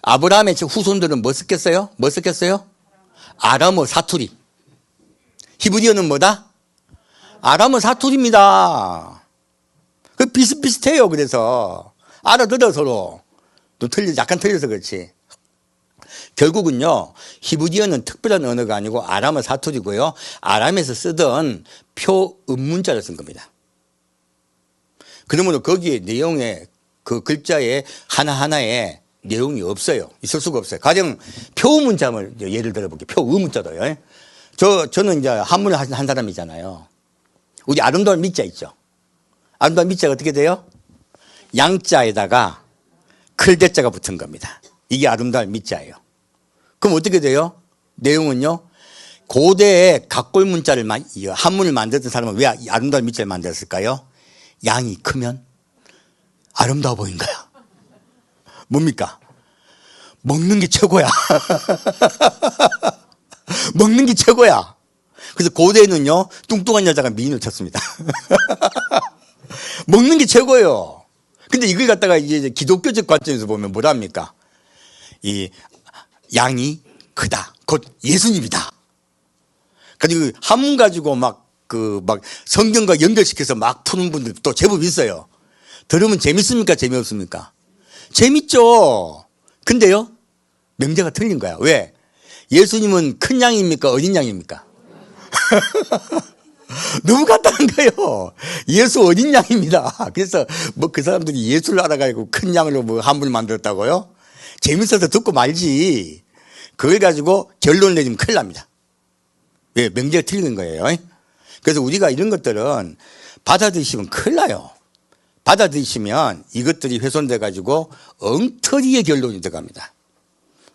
아브라함의 후손들은 뭐 썼겠어요? 뭐 썼겠어요? 아람어 사투리. 히브리어는 뭐다? 아람어 사투리입니다. 그 비슷비슷해요. 그래서 알아들어 서로. 또 약간 틀려서 그렇지. 결국은요, 히브리어는 특별한 언어가 아니고 아람어 사투리고요. 아람에서 쓰던 표음문자를 쓴 겁니다. 그러므로 거기에 내용에 그 글자에 하나하나에 내용이 없어요. 있을 수가 없어요. 가령 표문자를 예를 들어볼게요. 표음문자도요. 저는 이제 한문을 한 사람이잖아요. 우리 아름다운 미자 있죠. 아름다운 미자가 어떻게 돼요? 양자에다가 클대자가 붙은 겁니다. 이게 아름다운 미자예요. 그럼 어떻게 돼요? 내용은요. 고대에 각골문자를 한문을 만들었던 사람은 왜 아름다운 미자를 만들었을까요? 양이 크면 아름다워 보인 거야. 뭡니까? 먹는 게 최고야. 먹는 게 최고야. 그래서 고대에는요, 뚱뚱한 여자가 미인을 쳤습니다. 먹는 게 최고예요. 근데 이걸 갖다가 이제 기독교적 관점에서 보면 뭐랍니까? 이 양이 크다. 곧 예수님이다. 그리고 한문 가지고 막 성경과 연결시켜서 막 푸는 분들도 제법 있어요. 들으면 재밌습니까? 재미없습니까? 재밌죠. 근데요, 명제가 틀린 거야. 왜? 예수님은 큰 양입니까? 어린 양입니까? 너무 간단한 거예요. 예수 어린 양입니다. 그래서 뭐 그 사람들이 예수를 알아가지고 큰 양으로 뭐 한문을 만들었다고요? 재밌어서 듣고 말지. 그걸 가지고 결론을 내리면 큰일 납니다. 왜? 명제가 틀리는 거예요. 그래서 우리가 이런 것들은 받아들이시면 큰일 나요. 받아들이시면 이것들이 훼손돼 가지고 엉터리의 결론이 들어갑니다.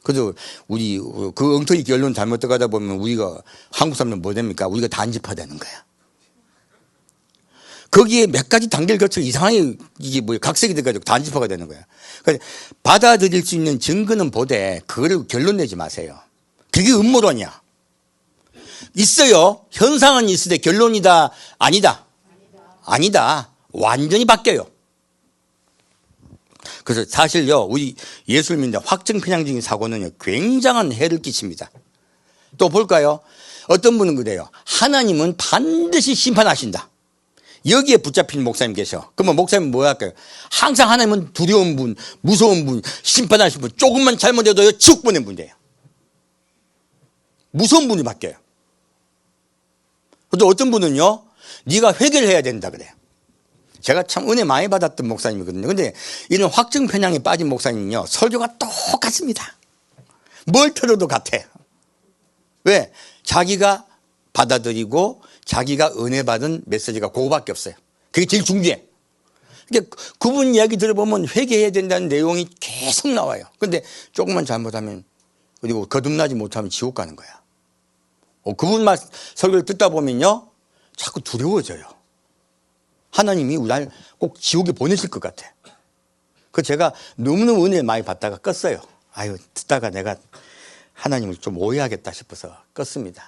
그래서 우리 그 엉터리 결론 잘못 들어가다 보면 우리가 한국 사람은 뭐 됩니까? 우리가 단지파 되는 거야. 거기에 몇 가지 단계를 거쳐 이상하게 이게 뭐 각색이 돼가지고 단지파가 되는 거야. 그러니까 받아들일 수 있는 증거는 보되 그거를 결론 내지 마세요. 그게 음모론이야. 있어요. 현상은 있으되 결론이다. 아니다. 아니다. 완전히 바뀌어요. 그래서 사실요, 우리 예수를 믿는 확증 편향적인 사고는요, 굉장한 해를 끼칩니다. 또 볼까요? 어떤 분은 그래요. 하나님은 반드시 심판하신다. 여기에 붙잡힌 목사님 계셔. 그러면 목사님 뭐 할까요? 항상 하나님은 두려운 분, 무서운 분, 심판하신 분, 조금만 잘못해도요, 지옥 보낸 분이에요. 무서운 분이 바뀌어요. 또 어떤 분은요, 네가 회개를 해야 된다 그래요. 제가 참 은혜 많이 받았던 목사님이거든요. 근데 이런 확증 편향에 빠진 목사님은요, 설교가 똑같습니다. 뭘 들어도 같아. 왜? 자기가 받아들이고 자기가 은혜 받은 메시지가 그거밖에 없어요. 그게 제일 중요해. 그러니까 그분 이야기 들어보면 회개해야 된다는 내용이 계속 나와요. 근데 조금만 잘못하면, 그리고 거듭나지 못하면 지옥 가는 거야. 그분 말 설교를 듣다 보면요, 자꾸 두려워져요. 하나님이 날 꼭 지옥에 보내실 것 같아. 그 제가 너무너무 은혜를 많이 받다가 껐어요. 아유, 듣다가 내가 하나님을 좀 오해하겠다 싶어서 껐습니다.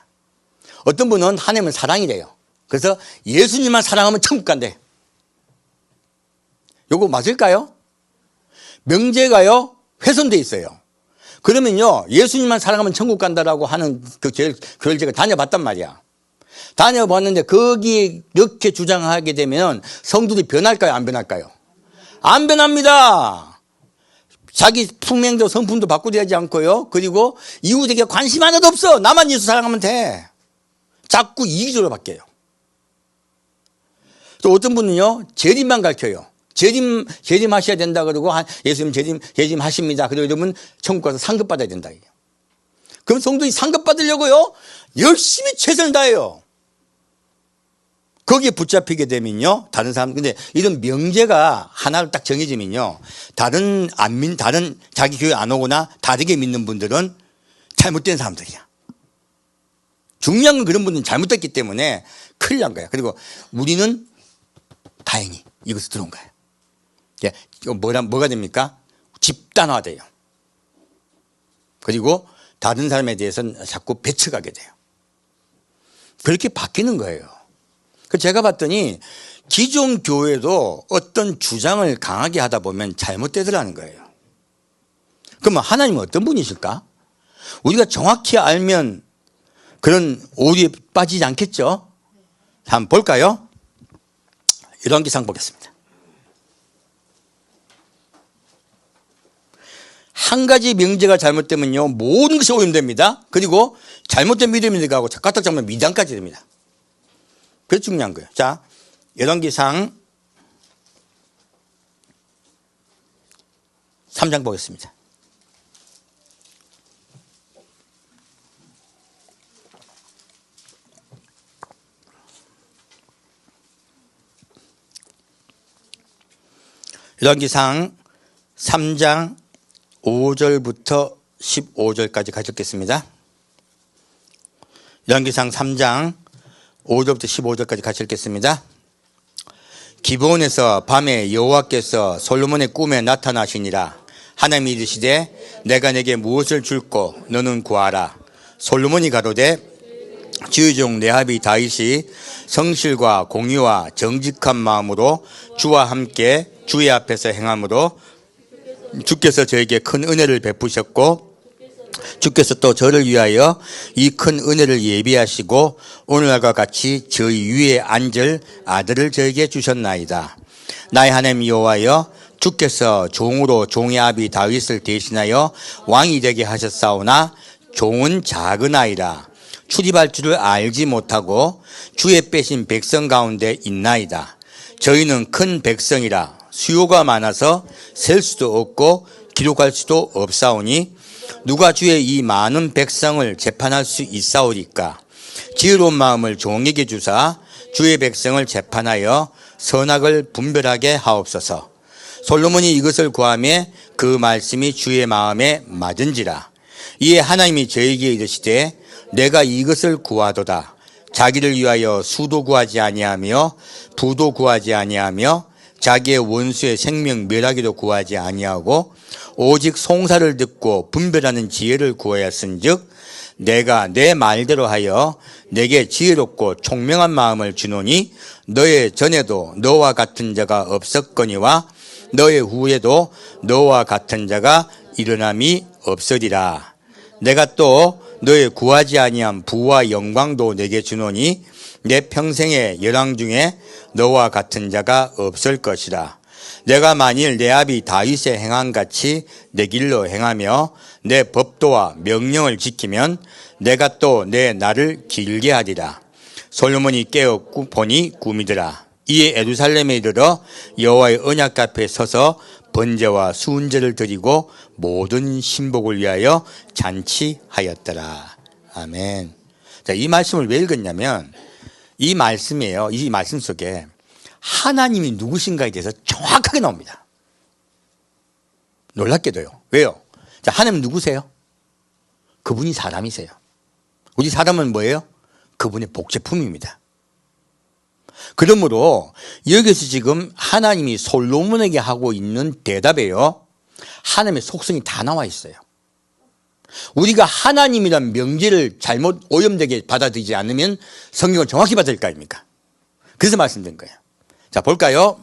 어떤 분은 하나님은 사랑이래요. 그래서 예수님만 사랑하면 천국 간대. 요거 맞을까요? 명제가요, 훼손돼 있어요. 그러면요, 예수님만 사랑하면 천국 간다라고 하는 그 교회를 제가 다녀봤단 말이야. 다녀봤는데 거기 이렇게 주장하게 되면 성도들이 변할까요? 안 변할까요? 안 변합니다. 자기 품행도 성품도 바꾸지 않고요. 그리고 이웃에게 관심 하나도 없어. 나만 예수 사랑하면 돼. 자꾸 이기적으로 바뀌어요. 또 어떤 분은요, 재림만 가르쳐요. 재림하셔야 된다 그러고, 예수님 재림하십니다. 그러면 천국 가서 상급 받아야 된다. 그럼 성도들이 상급 받으려고요, 열심히 최선을 다해요. 거기에 붙잡히게 되면요, 다른 사람, 근데 이런 명제가 하나를 딱 정해지면요, 다른 자기 교회 안 오거나 다르게 믿는 분들은 잘못된 사람들이야. 중요한 건 그런 분들은 잘못됐기 때문에 큰일 난 거야. 그리고 우리는 다행히 이것을 들어온 거야. 뭐가 됩니까? 집단화돼요. 그리고 다른 사람에 대해서는 자꾸 배척하게 돼요. 그렇게 바뀌는 거예요. 제가 봤더니 기존 교회도 어떤 주장을 강하게 하다 보면 잘못되더라는 거예요. 그러면 하나님은 어떤 분이실까? 우리가 정확히 알면 그런 오류에 빠지지 않겠죠? 한번 볼까요? 열왕기상 보겠습니다. 한 가지 명제가 잘못되면요, 모든 것이 오염됩니다. 그리고 잘못된 믿음이 들어가고 까딱 잡으면 미당까지 됩니다. 그게 중요한 거예요. 자, 열왕기상 3장 보겠습니다. 열왕기상 3장 5절부터 15절까지 가셨겠습니다. 열왕기상 3장 5절부터 15절까지 같이 읽겠습니다. 기브온에서 밤에 여호와께서 솔로몬의 꿈에 나타나시니라. 하나님이 이르시되 내가 내게 무엇을 줄꼬 너는 구하라. 솔로몬이 가로되 주의 종 레합이 다윗이 성실과 공의와 정직한 마음으로 주와 함께 주의 앞에서 행함으로 주께서 저에게 큰 은혜를 베푸셨고 주께서 또 저를 위하여 이 큰 은혜를 예비하시고 오늘날과 같이 저희 위에 앉을 아들을 저에게 주셨나이다. 나의 하나님 여호와여 주께서 종으로 종의 아비 다윗을 대신하여 왕이 되게 하셨사오나 종은 작은 아이라 출입할 줄을 알지 못하고 주의 빼신 백성 가운데 있나이다. 저희는 큰 백성이라 수요가 많아서 셀 수도 없고 기록할 수도 없사오니 누가 주의 이 많은 백성을 재판할 수 있사오리까. 지혜로운 마음을 종에게 주사 주의 백성을 재판하여 선악을 분별하게 하옵소서. 솔로몬이 이것을 구하며 그 말씀이 주의 마음에 맞은지라. 이에 하나님이 저에게 이르시되 내가 이것을 구하도다. 자기를 위하여 수도 구하지 아니하며 부도 구하지 아니하며 자기의 원수의 생명 멸하기도 구하지 아니하고 오직 송사를 듣고 분별하는 지혜를 구하였은즉 내가 내 말대로 하여 내게 지혜롭고 총명한 마음을 주노니 너의 전에도 너와 같은 자가 없었거니와 너의 후에도 너와 같은 자가 일어남이 없으리라. 내가 또 너의 구하지 아니한 부와 영광도 내게 주노니 내 평생의 열왕 중에 너와 같은 자가 없을 것이라. 내가 만일 내 아비 다윗의 행함같이 내 길로 행하며 내 법도와 명령을 지키면 내가 또 내 날을 길게 하리라. 솔로몬이 깨어 보니 꿈이더라. 이에 예루살렘에 이르러 여호와의 언약 앞에 서서 번제와 수은제를 드리고 모든 신복을 위하여 잔치하였더라. 아멘. 자, 이 말씀을 왜 읽었냐면 이 말씀이에요. 이 말씀 속에 하나님이 누구신가에 대해서 정확하게 나옵니다. 놀랍게도요. 왜요? 자, 하나님 누구세요? 그분이 사람이세요. 우리 사람은 뭐예요? 그분의 복제품입니다. 그러므로 여기서 지금 하나님이 솔로몬에게 하고 있는 대답에요, 하나님의 속성이 다 나와 있어요. 우리가 하나님이란 명제를 잘못 오염되게 받아들이지 않으면 성경을 정확히 받아들일 거 아닙니까? 그래서 말씀드린 거예요. 자, 볼까요?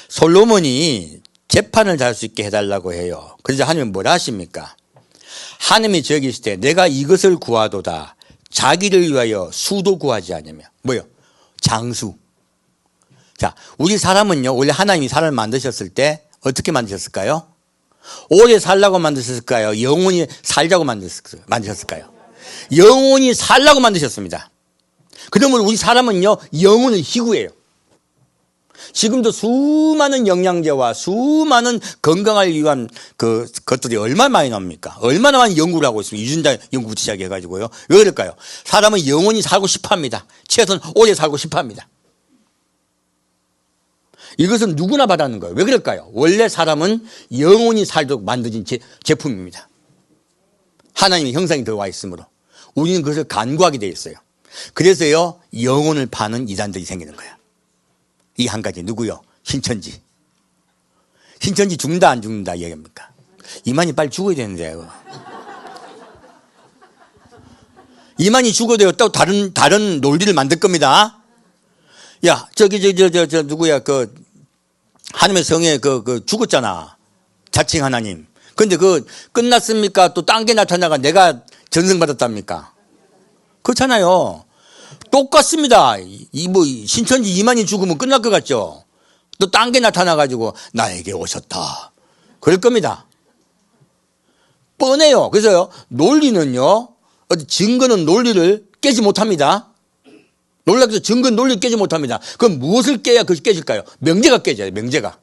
솔로몬이 재판을 잘 수 있게 해달라고 해요. 그래서 하나님은 뭐라 하십니까? 하나님이 저기 있을 때 내가 이것을 구하도다. 자기를 위하여 수도 구하지 않으며 뭐요? 장수. 자, 우리 사람은요, 원래 하나님이 사람을 만드셨을 때 어떻게 만드셨을까요? 오래 살라고 만드셨을까요? 영원히 살자고 만드셨을까요? 영원히 살라고 만드셨습니다. 그러면 우리 사람은요, 영혼을 희구해요. 지금도 수많은 영양제와 수많은 건강을 위한 것들이 얼마나 많이 나옵니까? 얼마나 많이 연구를 하고 있습니다. 유전자 연구부터 시작해가지고요. 왜 그럴까요? 사람은 영원히 살고 싶어 합니다. 최소한 오래 살고 싶어 합니다. 이것은 누구나 바라는 거예요. 왜 그럴까요? 원래 사람은 영원히 살도록 만들어진 제품입니다. 하나님의 형상이 들어와 있으므로 우리는 그것을 간구하게 되어 있어요. 그래서요, 영혼을 파는 이단들이 생기는 거야. 이 한 가지 누구요? 신천지. 신천지 죽는다 안 죽는다 얘기합니까? 이만희 빨리 죽어야 되는데. 이만희 죽어도 또 다른 논리를 만들 겁니다. 야, 누구야, 하나님의 성에 죽었잖아. 자칭 하나님. 근데 끝났습니까? 또 딴 게 나타나가 내가 전승받았답니까? 그렇잖아요. 똑같습니다. 신천지 이만희 죽으면 끝날 것 같죠? 또 딴 게 나타나가지고 나에게 오셨다. 그럴 겁니다. 뻔해요. 그래서요, 논리는요, 어디 증거는 논리를 깨지 못합니다. 놀랍게도 증거는 논리를 깨지 못합니다. 그럼 무엇을 깨야 그것이 깨질까요? 명제가 깨져요, 명제가.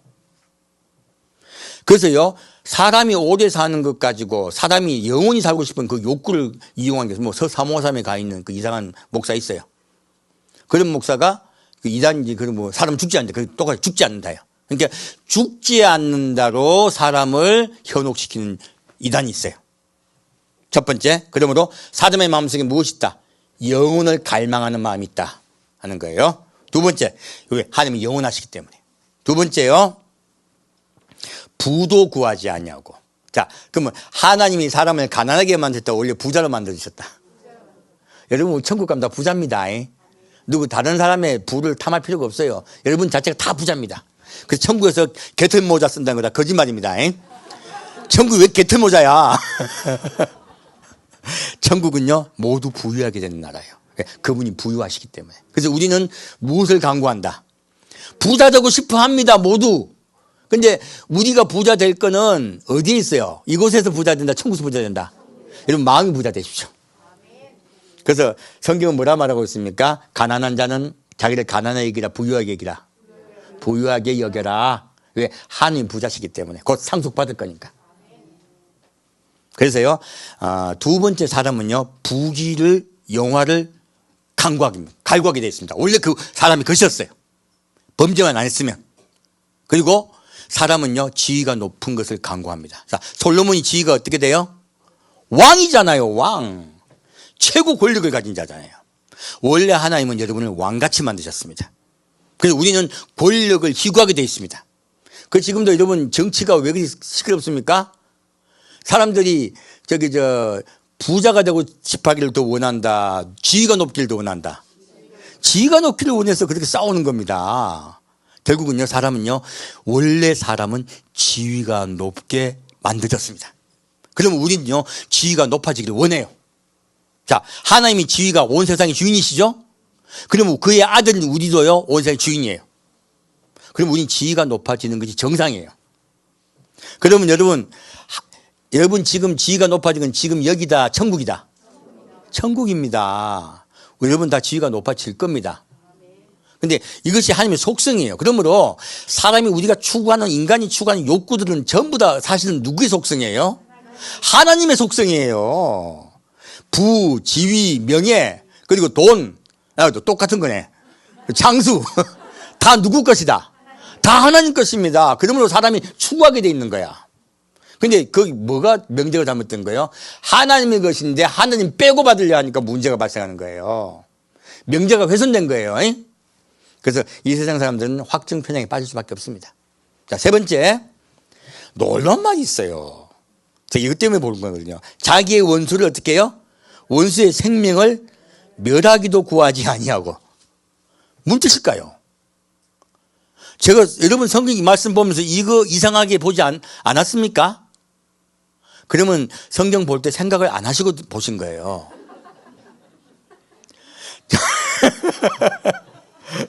그래서요, 사람이 오래 사는 것 가지고 사람이 영원히 살고 싶은 그 욕구를 이용한 게 뭐 서사모삼에 가 있는 그 이상한 목사 있어요. 그런 목사가 그 이단인지 그런 뭐 사람 죽지 않는다. 그 똑같이 죽지 않는다요. 그러니까 죽지 않는다로 사람을 현혹시키는 이단이 있어요. 첫 번째, 그러므로 사람의 마음속에 무엇이 있다? 영혼을 갈망하는 마음이 있다 하는 거예요. 두 번째, 왜? 하나님이 영원하시기 때문에. 두 번째요, 부도 구하지 아니하고. 자, 그러면 하나님이 사람을 가난하게 만들었다, 원래 부자로 만들어주셨다. 여러분, 천국 가면 다 부자입니다. 누구 다른 사람의 부를 탐할 필요가 없어요. 여러분 자체가 다 부자입니다. 그래서 천국에서 개털 모자 쓴다는 거 다 거짓말입니다. 천국이 왜 개털 모자야? 천국은요, 모두 부유하게 되는 나라예요. 그분이 부유하시기 때문에. 그래서 우리는 무엇을 강구한다? 부자 되고 싶어 합니다, 모두. 근데 우리가 부자 될 거는 어디에 있어요? 이곳에서 부자 된다, 천국에서 부자 된다. 여러분, 마음이 부자 되십시오. 그래서 성경은 뭐라 말하고 있습니까? 가난한 자는 자기를 가난하게 여기라, 부유하게 여기라. 부유하게 여겨라. 왜? 하나님 부자시기 때문에. 곧 상속받을 거니까. 그래서요, 두 번째 사람은요, 부귀를, 영화를 갈구하게 되어 있습니다. 원래 그 사람이 그것이었어요. 범죄만 안 했으면. 그리고 사람은요, 지위가 높은 것을 강구합니다. 자, 솔로몬이 지위가 어떻게 돼요? 왕이잖아요, 왕. 최고 권력을 가진 자잖아요. 원래 하나님은 여러분을 왕같이 만드셨습니다. 그래서 우리는 권력을 희구하게 되어 있습니다. 그 지금도 여러분 정치가 왜 그리 시끄럽습니까? 사람들이 부자가 되고 싶어하기를 더 원한다. 지위가 높기를 더 원한다. 지위가 높기를 원해서 그렇게 싸우는 겁니다. 결국은요, 사람은요, 원래 사람은 지위가 높게 만들어졌습니다. 그러면 우리는요, 지위가 높아지기를 원해요. 자, 하나님이 지위가 온 세상의 주인이시죠? 그러면 그의 아들인 우리도요, 온 세상의 주인이에요. 그럼 우리는 지위가 높아지는 것이 정상이에요. 그러면 여러분 지금 지위가 높아진 건 지금 여기다, 천국이다. 천국입니다. 여러분 다 지위가 높아질 겁니다. 근데 이것이 하나님의 속성이에요. 그러므로 사람이 우리가 추구하는, 인간이 추구하는 욕구들은 전부 다 사실은 누구의 속성이에요? 하나님의 속성이에요. 부, 지위, 명예, 그리고 돈, 똑같은 거네. 장수, 다 누구 것이다? 다 하나님 것입니다. 그러므로 사람이 추구하게 돼 있는 거야. 근데 거기 뭐가 명제가 잘못된 거예요? 하나님의 것인데 하나님 빼고 받으려 하니까 문제가 발생하는 거예요. 명제가 훼손된 거예요. 그래서 이 세상 사람들은 확증 편향에 빠질 수밖에 없습니다. 자, 세 번째, 놀라운 말이 있어요. 제가 이것 때문에 보는 거거든요. 자기의 원수를 어떻게 해요? 원수의 생명을 멸하기도 구하지 아니하고. 무슨 뜻일까요? 제가 여러분 성경 말씀 보면서 이거 이상하게 보지 않았습니까? 그러면 성경 볼 때 생각을 안 하시고 보신 거예요.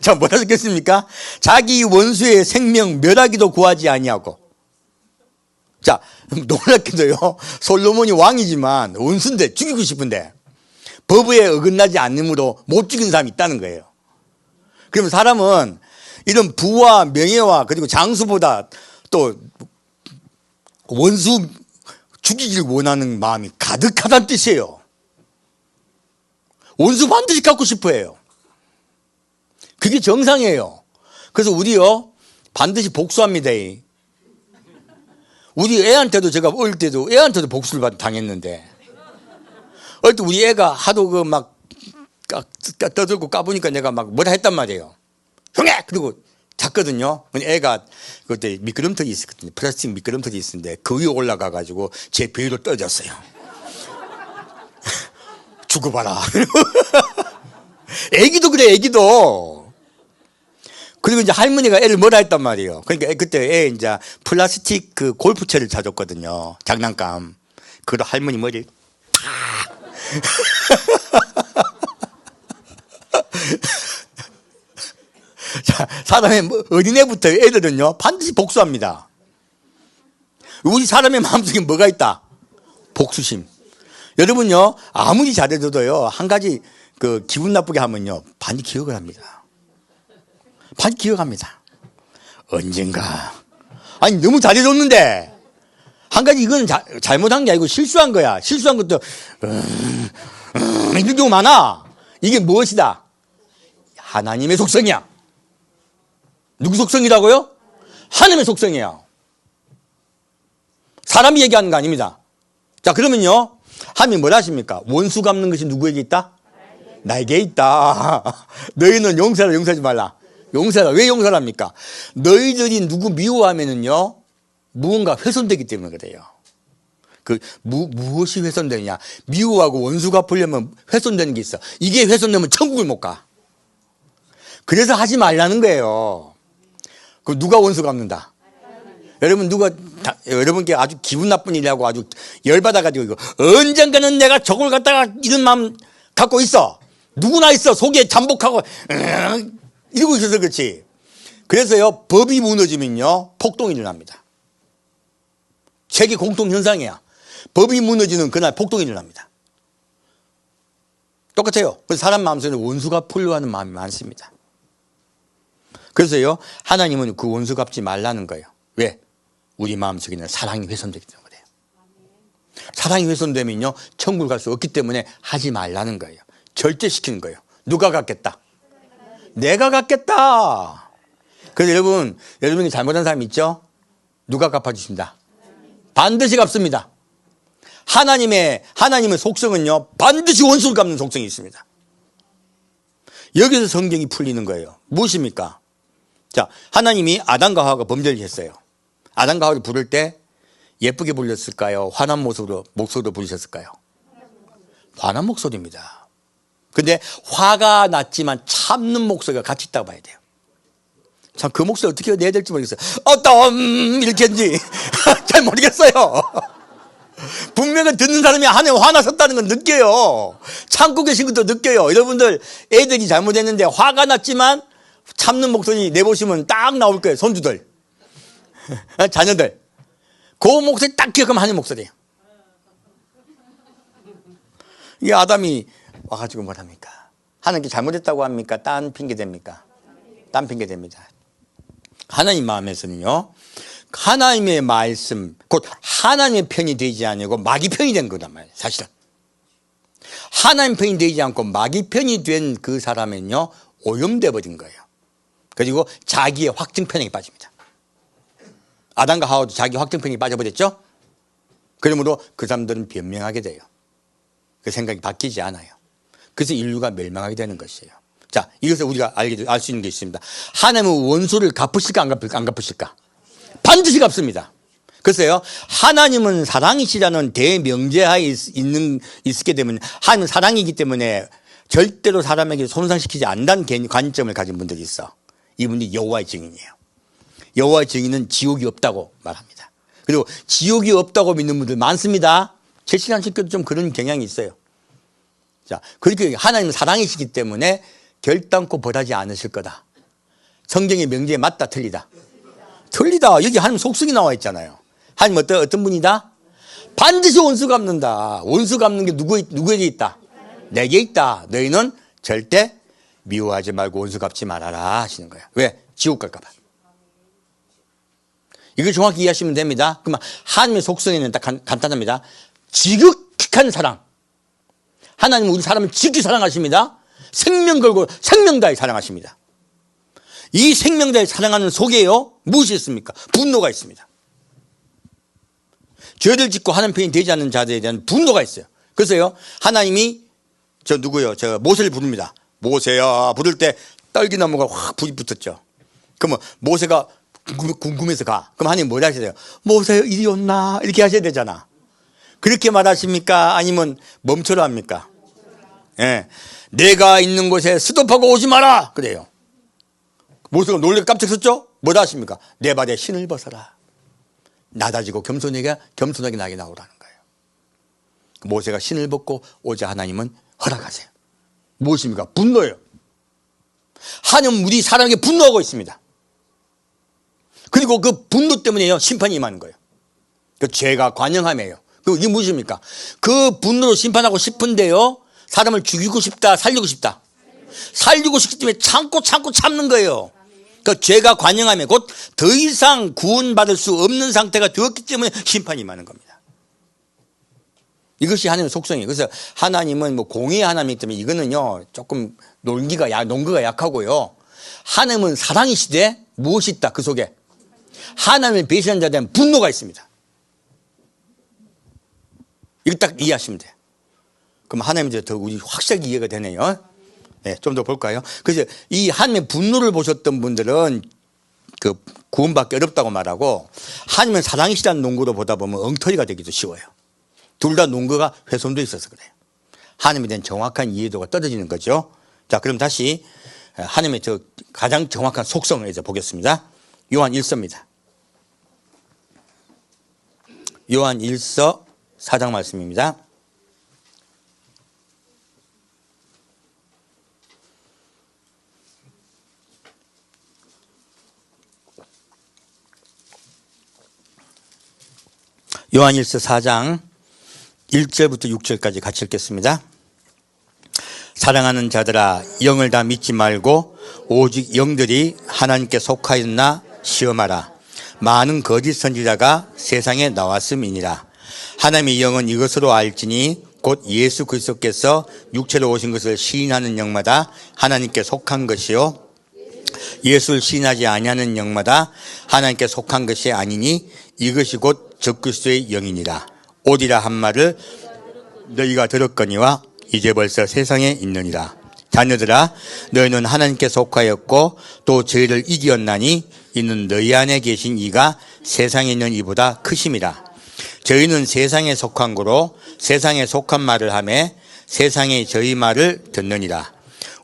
자, 뭐라 적겠습니까? 자기 원수의 생명 멸하기도 구하지 아니하고. 자, 놀랍게도요, 솔로몬이 왕이지만 원수인데 죽이고 싶은데 법에 어긋나지 않으므로 못 죽인 사람이 있다는 거예요. 그러면 사람은 이런 부와 명예와 그리고 장수보다 또 원수 죽이기를 원하는 마음이 가득하다는 뜻이에요. 원수 반드시 갖고 싶어 해요. 그게 정상이에요. 그래서 우리요, 반드시 복수합니다. 우리 애한테도 제가 어릴 때도 애한테도 복수를 당했는데, 어릴 때 우리 애가 하도 떠들고 까부니까 내가 막 뭐라 했단 말이에요. 형해! 그리고 잤거든요. 애가 그때 미끄럼틀이 있었거든요. 플라스틱 미끄럼틀이 있었는데 그 위에 올라가가지고 제 배로 떨어졌어요. 죽어봐라. 애기도 그래, 애기도. 그리고 이제 할머니가 애를 뭐라 했단 말이에요. 그러니까 그때 애 이제 플라스틱 그 골프채를 사줬거든요. 장난감. 그걸 할머니 머리 탁. 자, 사람의 어린애부터 애들은요, 반드시 복수합니다. 우리 사람의 마음속에 뭐가 있다? 복수심. 여러분요, 아무리 잘해줘도요, 한 가지 기분 나쁘게 하면요, 반드시 기억을 합니다. 반드시 기억합니다. 언젠가. 아니, 너무 잘해줬는데, 한 가지 이건 잘못한 게 아니고 실수한 거야. 실수한 것도, 이런 경우 많아. 이게 무엇이다? 하나님의 속성이야. 누구 속성이라고요? 하나님의 속성이에요. 사람이 얘기하는 거 아닙니다. 자, 그러면요, 하나님이 뭐라 하십니까? 원수 갚는 것이 누구에게 있다? 나에게 있다. 너희는 용서하라, 용서하지 말라. 용서하라. 왜 용서를 합니까? 너희들이 누구 미워하면은요, 무언가 훼손되기 때문에 그래요. 무엇이 훼손되느냐? 미워하고 원수 갚으려면 훼손되는 게 있어. 이게 훼손되면 천국을 못 가. 그래서 하지 말라는 거예요. 그 누가 원수 갚는다? 여러분, 여러분께 아주 기분 나쁜 일이라고 아주 열받아가지고, 이거, 언젠가는 내가 저걸 갖다가 이런 마음 갖고 있어. 누구나 있어. 속에 잠복하고, 이러고 있어서 그렇지. 그래서요, 법이 무너지면요, 폭동이 일어납니다. 세계 공통현상이야. 법이 무너지는 그날 폭동이 일어납니다. 똑같아요. 그래서 사람 마음속에는 원수가 풀려 하는 마음이 많습니다. 그래서요, 하나님은 그 원수 갚지 말라는 거예요. 왜? 우리 마음속에는 사랑이 훼손되기 때문에 그래요. 사랑이 훼손되면요, 천국을 갈 수 없기 때문에 하지 말라는 거예요. 절제시키는 거예요. 누가 갚겠다? 내가 갚겠다. 그래서 여러분이 잘못한 사람 있죠? 누가 갚아주신다? 반드시 갚습니다. 하나님의 속성은요, 반드시 원수를 갚는 속성이 있습니다. 여기서 성경이 풀리는 거예요. 무엇입니까? 자, 하나님이 아담과 하와가 범죄를 했어요. 아담과 하와를 부를 때 예쁘게 불렸을까요? 화난 목소리로 부르셨을까요? 화난 목소리입니다. 근데 화가 났지만 참는 목소리가 같이 있다고 봐야 돼요. 참, 그 목소리 어떻게 내야 될지 모르겠어요. 이렇게 했는지 잘 모르겠어요. 분명히 듣는 사람이 안에 화나셨다는 건 느껴요. 참고 계신 것도 느껴요. 여러분들, 애들이 잘못했는데 화가 났지만 참는 목소리 내보시면 딱 나올 거예요. 손주들, 자녀들. 그 목소리 딱 기억하면 하는 목소리예요. 이게 아담이 와가지고 뭐랍니까? 하나님께 잘못했다고 합니까? 딴 핑계 됩니까? 딴 핑계 됩니다. 하나님 마음에서는요, 하나님의 말씀, 곧 하나님의 편이 되지 않고 마귀 편이 된 거란 말이에요. 사실은 하나님 편이 되지 않고 마귀 편이 된 그 사람은요, 오염돼 버린 거예요. 그리고 자기의 확증편에 빠집니다. 아담과 하와도 자기 확증편에 빠져버렸죠. 그러므로 그 사람들은 변명하게 돼요. 그 생각이 바뀌지 않아요. 그래서 인류가 멸망하게 되는 것이에요. 자, 이것을 우리가 알 수 있는 게 있습니다. 하나님은 원수를 갚으실까 안 갚으실까? 반드시 갚습니다. 글쎄요, 하나님은 사랑이시라는 대명제하에 있게 되면, 하나님은 사랑이기 때문에 절대로 사람에게 손상시키지 않는다는 관점을 가진 분들이 있어. 이분이 여호와의 증인이에요. 여호와의 증인은 지옥이 없다고 말합니다. 그리고 지옥이 없다고 믿는 분들 많습니다. 제 시간 시켜도 좀 그런 경향이 있어요. 자, 그렇게 하나님은 사랑이시기 때문에 결단코 벌하지 않으실 거다. 성경의 명제에 맞다, 틀리다? 틀리다. 여기 하나님 속성이 나와 있잖아요. 하나님 어떤 분이다? 반드시 원수 갚는다. 원수 갚는 게 누구에게 있다? 내게 있다. 너희는 절대 미워하지 말고 원수 갚지 말아라 하시는 거예요. 왜? 지옥 갈까 봐. 이걸 정확히 이해하시면 됩니다. 그러면 하나님의 속성에는 딱 간단합니다. 지극한 사랑. 하나님은 우리 사람을 지극히 사랑하십니다. 생명 걸고 생명 다해 사랑하십니다. 이 생명 다해 사랑하는 속에요, 무엇이 있습니까? 분노가 있습니다. 죄를 짓고 하나님 편이 되지 않는 자들에 대한 분노가 있어요. 그래서요, 하나님이 저 모세를 부릅니다. 모세야 부를 때 딸기나무가 확 불이 붙었죠. 그러면 모세가 궁금해서 가. 그럼 하나님 뭐라 하셔야 돼요? 모세 이리 온나? 이렇게 하셔야 되잖아. 그렇게 말하십니까? 아니면 멈춰라 합니까? 예. 내가 있는 곳에 스톱하고 오지 마라! 그래요. 모세가 놀래 깜짝 섰죠? 뭐라 하십니까? 내 발에 신을 벗어라. 낮아지고 겸손하게 나게 나오라는 거예요. 모세가 신을 벗고 오자 하나님은 허락하세요. 무엇입니까? 분노예요. 하나님은 우리 사람에게 분노하고 있습니다. 그리고 그 분노 때문에요, 심판이 임하는 거예요. 그 죄가 관영함이에요. 이게 무엇입니까? 그 분노로 심판하고 싶은데요, 사람을 죽이고 싶다, 살리고 싶다. 살리고 싶기 때문에 참고 참는 거예요. 그 죄가 관영함에 곧 더 이상 구원받을 수 없는 상태가 되었기 때문에 심판이 임하는 겁니다. 이것이 하나님의 속성이에요. 그래서 하나님은 뭐 공의의 하나님이기 때문에 이거는요, 조금 논거가 약하고요. 하나님은 사랑이시되 무엇이 있다? 그 속에 하나님을 배신한 자에 대한 분노가 있습니다. 이거 딱 이해하시면 돼요. 그럼 하나님에 대해서 더 우리 확실하게 이해가 되네요. 네, 좀 더 볼까요? 그래서 이 하나님의 분노를 보셨던 분들은 그 구원받기 어렵다고 말하고, 하나님은 사랑이시라는 논거로 보다 보면 엉터리가 되기도 쉬워요. 둘 다 논거가 훼손되어 있어서 그래요. 하나님에 대한 정확한 이해도가 떨어지는 거죠. 자, 그럼 다시 하나님의 저 가장 정확한 속성을 이제 보겠습니다. 요한 1서입니다. 요한 1서 4장 말씀입니다. 요한 1서 4장 1절부터 6절까지 같이 읽겠습니다. 사랑하는 자들아, 영을 다 믿지 말고 오직 영들이 하나님께 속하였나 시험하라. 많은 거짓 선지자가 세상에 나왔음이니라. 하나님의 영은 이것으로 알지니 곧 예수 그리스도께서 육체로 오신 것을 시인하는 영마다 하나님께 속한 것이요, 예수를 시인하지 아니하는 영마다 하나님께 속한 것이 아니니 이것이 곧 적그리스도의 영이니라. 오리라 한 말을 너희가 들었거니와 이제 벌써 세상에 있느니라. 자녀들아, 너희는 하나님께 속하였고 또 죄를 이기었나니 이는 너희 안에 계신 이가 세상에 있는 이보다 크심이라. 저희는 세상에 속한 거로 세상에 속한 말을 하매 세상에 저희 말을 듣느니라.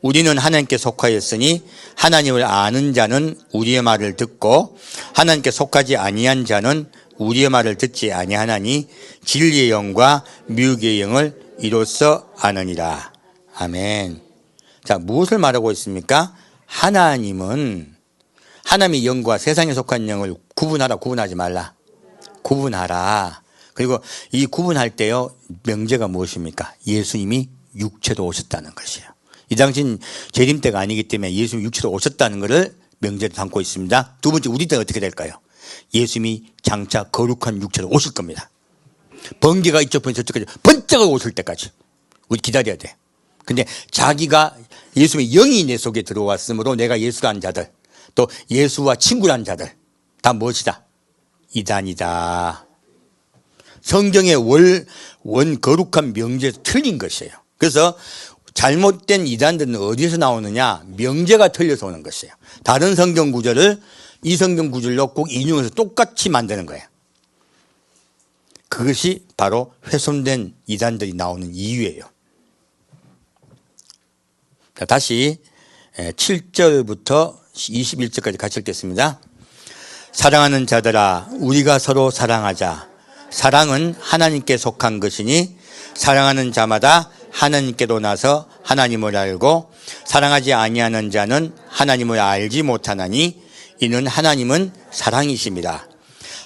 우리는 하나님께 속하였으니 하나님을 아는 자는 우리의 말을 듣고 하나님께 속하지 아니한 자는 우리의 말을 듣지 아니하나니 진리의 영과 미혹의 영을 이로써 아느니라. 아멘. 자, 무엇을 말하고 있습니까? 하나님은 하나님의 영과 세상에 속한 영을 구분하라, 구분하지 말라. 구분하라. 그리고 이 구분할 때요, 명제가 무엇입니까? 예수님이 육체로 오셨다는 것이에요. 이 당시는 재림 때가 아니기 때문에 예수님이 육체로 오셨다는 것을 명제로 담고 있습니다. 두 번째, 우리 때는 어떻게 될까요? 예수님이 장차 거룩한 육체로 오실 겁니다. 번개가 이쪽부터 저쪽까지 번쩍하고 오실 때까지 우리 기다려야 돼. 근데 자기가 예수님의 영이 내 속에 들어왔으므로 내가 예수란 자들, 또 예수와 친구란 자들 다 무엇이다? 이단이다. 성경의 원 거룩한 명제에서 틀린 것이에요. 그래서 잘못된 이단들은 어디서 나오느냐? 명제가 틀려서 오는 것이에요. 다른 성경 구절을 이 성경 구절로 꼭 인용해서 똑같이 만드는 거예요. 그것이 바로 훼손된 이단들이 나오는 이유예요. 자, 다시 7절부터 21절까지 같이 읽겠습니다. 사랑하는 자들아, 우리가 서로 사랑하자. 사랑은 하나님께 속한 것이니 사랑하는 자마다 하나님께로 나서 하나님을 알고 사랑하지 아니하는 자는 하나님을 알지 못하나니 이는 하나님은 사랑이십니다.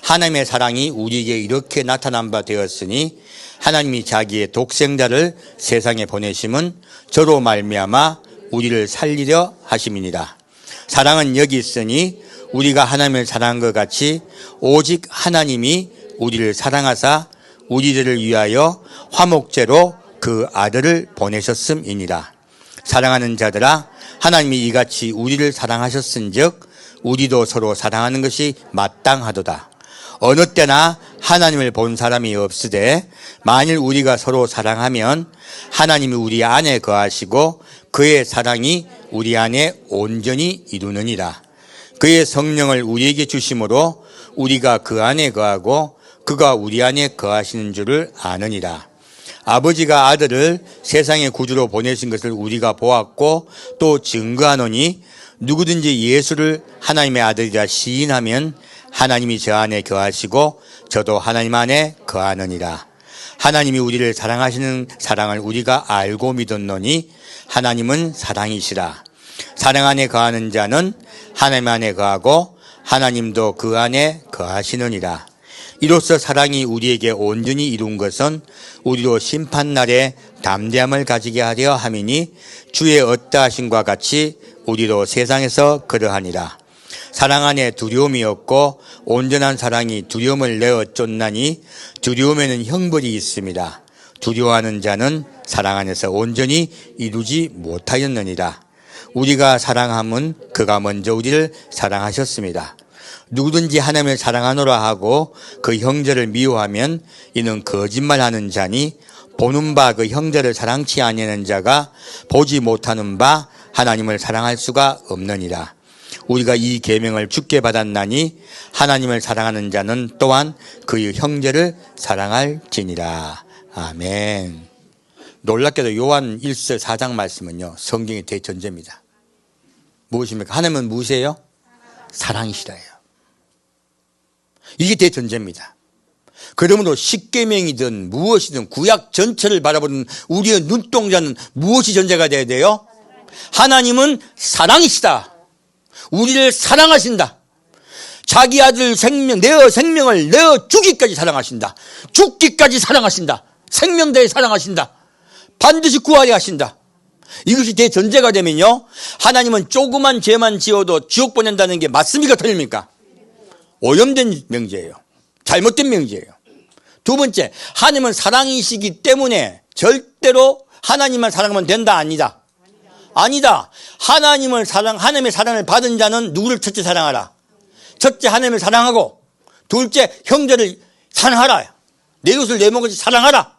하나님의 사랑이 우리에게 이렇게 나타난 바 되었으니 하나님이 자기의 독생자를 세상에 보내심은 저로 말미암아 우리를 살리려 하심이니라. 사랑은 여기 있으니 우리가 하나님을 사랑한 것 같이 오직 하나님이 우리를 사랑하사 우리들을 위하여 화목제로 그 아들을 보내셨음이니라. 사랑하는 자들아, 하나님이 이같이 우리를 사랑하셨은즉 우리도 서로 사랑하는 것이 마땅하도다. 어느 때나 하나님을 본 사람이 없으되 만일 우리가 서로 사랑하면 하나님이 우리 안에 거하시고 그의 사랑이 우리 안에 온전히 이루느니라. 그의 성령을 우리에게 주심으로 우리가 그 안에 거하고 그가 우리 안에 거하시는 줄을 아느니라. 아버지가 아들을 세상의 구주로 보내신 것을 우리가 보았고 또 증거하노니 누구든지 예수를 하나님의 아들이라 시인하면 하나님이 저 안에 거하시고 저도 하나님 안에 거하느니라. 하나님이 우리를 사랑하시는 사랑을 우리가 알고 믿었노니 하나님은 사랑이시라. 사랑 안에 거하는 자는 하나님 안에 거하고 하나님도 그 안에 거하시느니라. 이로써 사랑이 우리에게 온전히 이룬 것은 우리로 심판날에 담대함을 가지게 하려 함이니 주의 어떠하심과 같이 우리도 세상에서 그러하니라. 사랑 안에 두려움이 없고 온전한 사랑이 두려움을 내어 쫓나니 두려움에는 형벌이 있습니다. 두려워하는 자는 사랑 안에서 온전히 이루지 못하였느니라. 우리가 사랑함은 그가 먼저 우리를 사랑하셨습니다. 누구든지 하나님을 사랑하노라 하고 그 형제를 미워하면 이는 거짓말하는 자니 보는 바 그 형제를 사랑치 아니하는 자가 보지 못하는 바 하나님을 사랑할 수가 없느니라. 우리가 이 계명을 주께 받았나니 하나님을 사랑하는 자는 또한 그 형제를 사랑할지니라. 아멘. 놀랍게도 요한 1서 4장 말씀은요, 성경의 대전제입니다. 무엇입니까? 하나님은 무엇이에요? 사랑이시라예요. 이게 대전제입니다. 그러므로 십계명이든 무엇이든 구약 전체를 바라보는 우리의 눈동자는 무엇이 전제가 돼야 돼요? 하나님은 사랑이시다. 우리를 사랑하신다. 자기 아들 생명을 내어 주기까지 사랑하신다. 죽기까지 사랑하신다. 생명대에 사랑하신다. 반드시 구하려 하신다. 이것이 대전제가 되면요, 하나님은 조그만 죄만 지어도 지옥 보낸다는 게 맞습니까? 틀립니까? 오염된 명제예요. 잘못된 명제예요. 두 번째, 하나님은 사랑이시기 때문에 절대로 하나님만 사랑하면 된다, 아니다? 아니다. 하나님의 사랑을 받은 자는 누구를 첫째 사랑하라? 첫째 하나님을 사랑하고, 둘째 형제를 사랑하라. 내 이웃을 내 몸같이 사랑하라.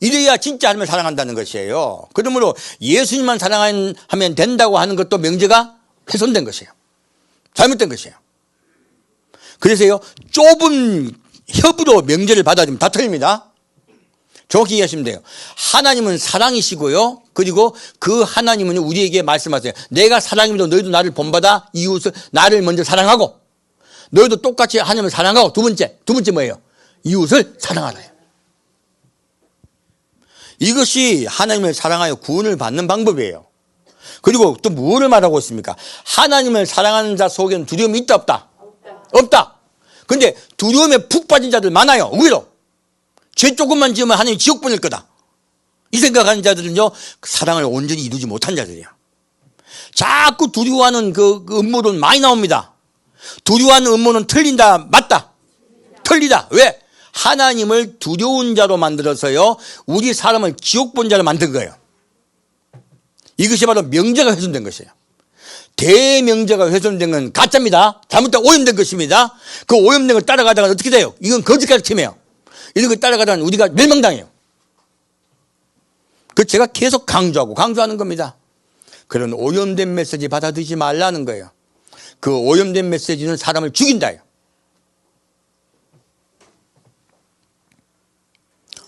이래야 진짜 하나님을 사랑한다는 것이에요. 그러므로 예수님만 사랑하면 된다고 하는 것도 명제가 훼손된 것이에요. 잘못된 것이에요. 그래서요, 좁은 협으로 명제를 받아들이면 다 틀립니다. 정확히 이해하시면 돼요. 하나님은 사랑이시고요, 그리고 그 하나님은 우리에게 말씀하세요. 내가 사랑이면 너희도 나를 본받아 이웃을 나를 먼저 사랑하고, 너희도 똑같이 하나님을 사랑하고, 두 번째 뭐예요? 이웃을 사랑하라. 이것이 하나님을 사랑하여 구원을 받는 방법이에요. 그리고 또 무엇을 말하고 있습니까? 하나님을 사랑하는 자 속에는 두려움이 있다, 없다? 없다. 근데 두려움에 푹 빠진 자들 많아요. 의외로 죄 조금만 지으면 하나님 지옥 보낼 거다, 이 생각하는 자들은요, 사랑을 온전히 이루지 못한 자들이에요. 자꾸 두려워하는 그 음모론 많이 나옵니다. 두려워하는 음모는 틀린다, 맞다? 틀리다. 왜? 하나님을 두려운 자로 만들어서요, 우리 사람을 지옥 본 자로 만든 거예요. 이것이 바로 명제가 훼손된 것이에요. 대명제가 훼손된 건 가짜입니다. 잘못된 오염된 것입니다. 그 오염된 걸 따라가다가 어떻게 돼요? 이건 거짓 가르침이에요. 이런 걸 따라가다가 우리가 멸망당해요. 그 제가 계속 강조하는 겁니다. 그런 오염된 메시지 받아들이지 말라는 거예요. 그 오염된 메시지는 사람을 죽인다요.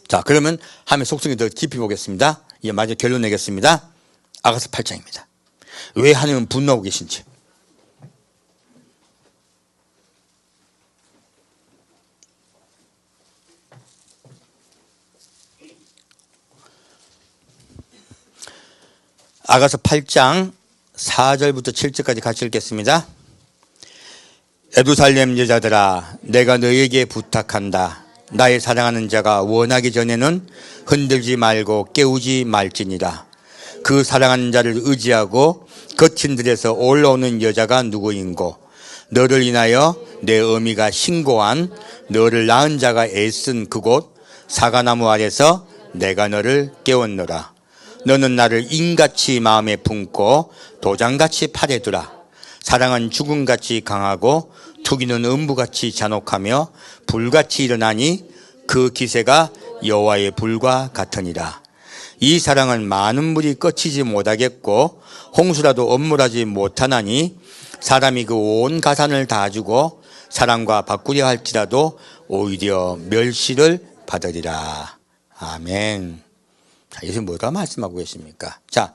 자, 그러면 하면 속성이 더 깊이 보겠습니다. 이제 마지막 결론 내겠습니다. 아가서 8장입니다. 왜 하나님은 분노하고 계신지. 아가서 8장 4절부터 7절까지 같이 읽겠습니다. 예루살렘 여자들아, 내가 너에게 부탁한다. 나의 사랑하는 자가 원하기 전에는 흔들지 말고 깨우지 말지니라. 그 사랑하는 자를 의지하고 거친 들에서 올라오는 여자가 누구인고, 너를 인하여 내 어미가 신고한 너를 낳은 자가 애쓴 그곳 사과나무 아래서 내가 너를 깨웠노라. 너는 나를 인같이 마음에 품고 도장같이 팔에 두라. 사랑은 죽음같이 강하고 투기는 음부같이 잔혹하며 불같이 일어나니 그 기세가 여호와의 불과 같으니라. 이 사랑은 많은 물이 꺼치지 못하겠고 홍수라도 엄물하지 못하나니 사람이 그 온 가산을 다 주고 사랑과 바꾸려 할지라도 오히려 멸시를 받으리라. 아멘. 자, 예수님 뭐가 말씀하고 계십니까? 자,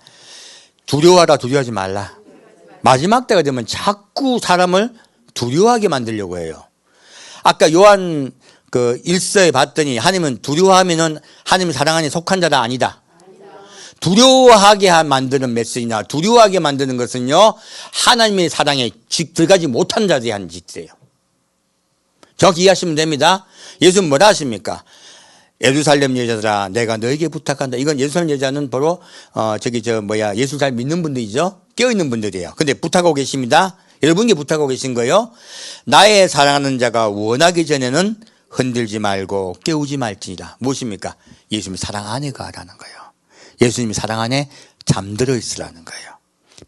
두려워하라, 두려워하지 말라. 마지막 때가 되면 자꾸 사람을 두려워하게 만들려고 해요. 아까 요한 그 1서에 봤더니 하나님은 두려워하면은 하나님 사랑하니 속한 자라, 아니다. 두려워하게 만드는 메시지나 두려워하게 만드는 것은요, 하나님의 사랑에 들어가지 못한 자들이 하는 짓이에요. 정확히 이해하시면 됩니다. 예수는 뭐라 하십니까? 예루살렘 여자들아, 내가 너에게 부탁한다. 이건 예루살렘 여자는 바로 예수 잘 믿는 분들이죠. 깨어있는 분들이에요. 근데 부탁하고 계십니다. 여러분께 부탁하고 계신 거예요. 나의 사랑하는 자가 원하기 전에는 흔들지 말고 깨우지 말지니라. 무엇입니까? 예수님의 사랑 안에 가라는 거예요. 예수님의 사랑 안에 잠들어 있으라는 거예요.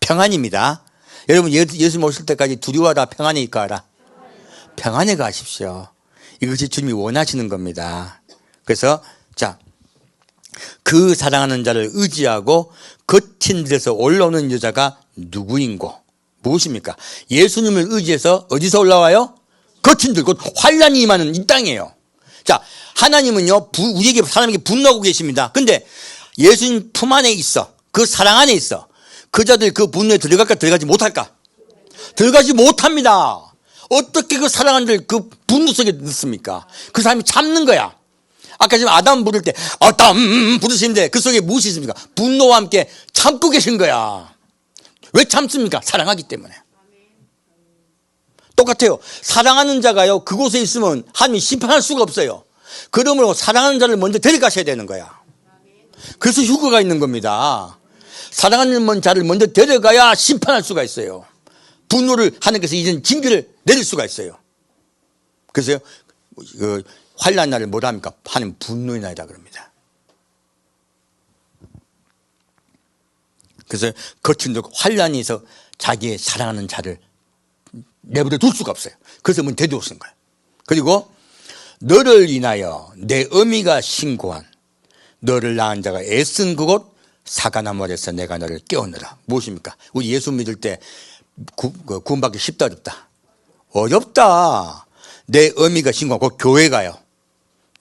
평안입니다. 여러분, 예수님 오실 때까지 두려워하라, 평안에 가라. 평안에 가십시오. 이것이 주님이 원하시는 겁니다. 그래서 그 사랑하는 자를 의지하고 거친 데서 올라오는 여자가 누구인고 무엇입니까? 예수님을 의지해서 어디서 올라와요? 거친 들, 곧 환란이 임하는 이 땅이에요. 자, 하나님은요, 우리에게 사람에게 분노하고 계십니다. 근데 예수님 품 안에 있어. 그 사랑 안에 있어. 그 자들 그 분노에 들어갈까 들어가지 못할까? 들어가지 못합니다. 어떻게 그 사랑하는 자를 그 분노 속에 넣습니까? 그 사람이 참는 거야. 아까 지금 아담 부를 때 아담 부르시는데 그 속에 무엇이 있습니까? 분노와 함께 참고 계신 거야. 왜 참습니까? 사랑하기 때문에. 똑같아요. 사랑하는 자가요, 그곳에 있으면 하나님이 심판할 수가 없어요. 그러므로 사랑하는 자를 먼저 데려가셔야 되는 거야. 그래서 휴거가 있는 겁니다. 사랑하는 자를 먼저 데려가야 심판할 수가 있어요. 분노를 하나님께서 이젠 징계를 내릴 수가 있어요. 그래서 환난 날을 뭐라 합니까? 하나님 분노의 날이라 그럽니다. 그래서 거친 환난이 있어 자기의 사랑하는 자를 내버려 둘 수가 없어요. 그래서 문 대두었은 거예요. 그리고 너를 인하여 내 어미가 신고한 너를 낳은 자가 애쓴 그곳 사가나무 아래서 내가 너를 깨우느라. 무엇입니까? 우리 예수 믿을 때 구원받기 쉽다 어렵다? 어렵다. 내 어미가 신고한 그 교회가요,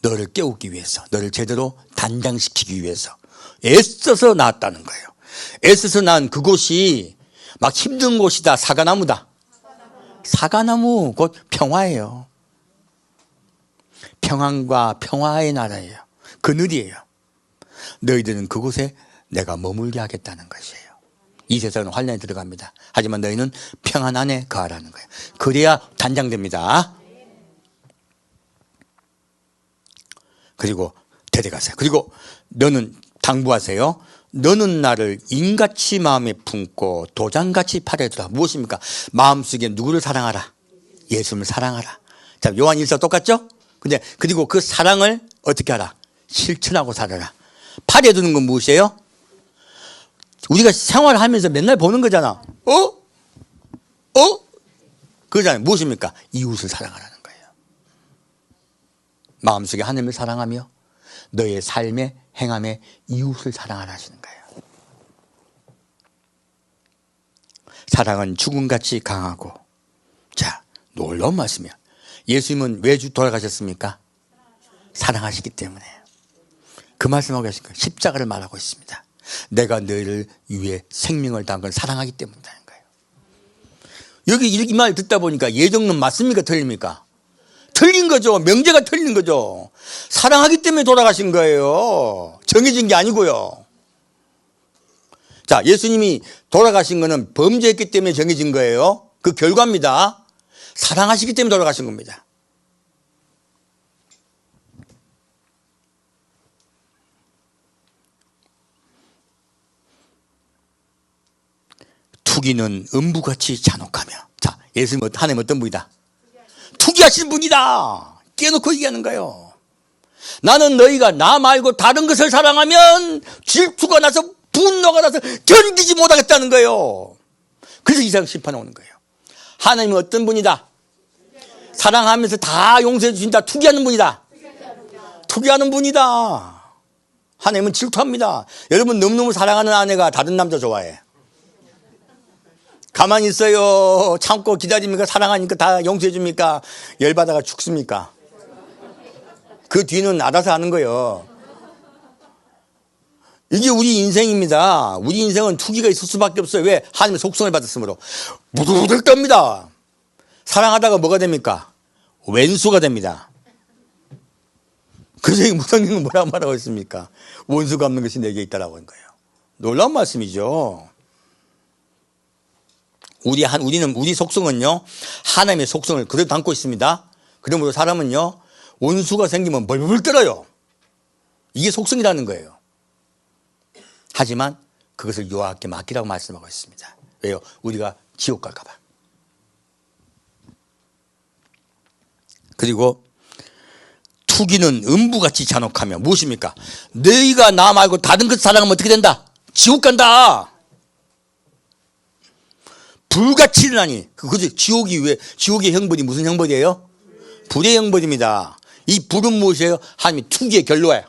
너를 깨우기 위해서, 너를 제대로 단장시키기 위해서 애써서 낳았다는 거예요. 애써서 낳은 그곳이 막 힘든 곳이다. 사가나무다. 사가나무 곧 평화예요. 평안과 평화의 나라예요. 그늘이에요. 너희들은 그곳에 내가 머물게 하겠다는 것이에요. 이 세상은 환난에 들어갑니다. 하지만 너희는 평안 안에 가라는 거예요. 그래야 단장됩니다. 그리고 데려가세요. 그리고 너는 당부하세요. 너는 나를 인같이 마음에 품고 도장같이 팔아두라. 무엇입니까? 마음속에 누구를 사랑하라? 예수님을 사랑하라. 자, 요한 1서 똑같죠? 근데 그리고 그 사랑을 어떻게 하라? 실천하고 살아라. 팔아두는 건 무엇이에요? 우리가 생활하면서 맨날 보는 거잖아. 그거잖아요. 무엇입니까? 이웃을 사랑하라는 거예요. 마음속에 하나님을 사랑하며 너의 삶의 행함에 이웃을 사랑하라 하시는 거예요. 사랑은 죽음같이 강하고. 자, 놀라운 말씀이야. 예수님은 왜 돌아가셨습니까? 사랑하시기 때문에. 그 말씀하고 계신 거예요. 십자가를 말하고 있습니다. 내가 너희를 위해 생명을 다한 건 사랑하기 때문이라는 거예요. 여기 이 말 듣다 보니까 예정론 맞습니까? 틀립니까? 틀린 거죠. 명제가 틀린 거죠. 사랑하기 때문에 돌아가신 거예요. 정해진 게 아니고요. 자, 예수님이 돌아가신 거는 범죄했기 때문에 정해진 거예요. 그 결과입니다. 사랑하시기 때문에 돌아가신 겁니다. 투기는 음부같이 잔혹하며. 자, 예수님 하나님 어떤 분이다? 투기하신 분이다. 깨놓고 얘기하는 거예요. 나는 너희가 나 말고 다른 것을 사랑하면 질투가 나서 분노가 나서 견디지 못하겠다는 거예요. 그래서 이상 심판에 오는 거예요. 하나님은 어떤 분이다? 사랑하면서 다 용서해 주신다. 투기하는 분이다. 투기하는 분이다. 하나님은 질투합니다. 여러분 너무너무 사랑하는 아내가 다른 남자 좋아해. 가만히 있어요. 참고 기다립니까? 사랑하니까 다 용서해 줍니까? 열받아가 죽습니까? 그 뒤는 알아서 하는 거예요. 이게 우리 인생입니다. 우리 인생은 투기가 있을 수밖에 없어요. 왜? 하나님의 속성을 받았으므로. 부들부들 떱니다. 사랑하다가 뭐가 됩니까? 왼수가 됩니다. 그래서 무성경은 뭐라고 말하고 있습니까? 원수가 없는 것이 내게 있다라고 한 거예요. 놀라운 말씀이죠. 우리 속성은요, 하나님의 속성을 그대로 담고 있습니다. 그러므로 사람은요, 원수가 생기면 벌벌 떨어요. 이게 속성이라는 거예요. 하지만 그것을 여호와께 맡기라고 말씀하고 있습니다. 왜요? 우리가 지옥 갈까 봐. 그리고 투기는 음부같이 잔혹하며 무엇입니까? 너희가 나 말고 다른 것 사랑하면 어떻게 된다? 지옥 간다. 불같이 일어나니. 그죠? 지옥의 형벌이 무슨 형벌이에요? 불의 형벌입니다. 이 불은 무엇이에요? 하나님의 투기의 결과야.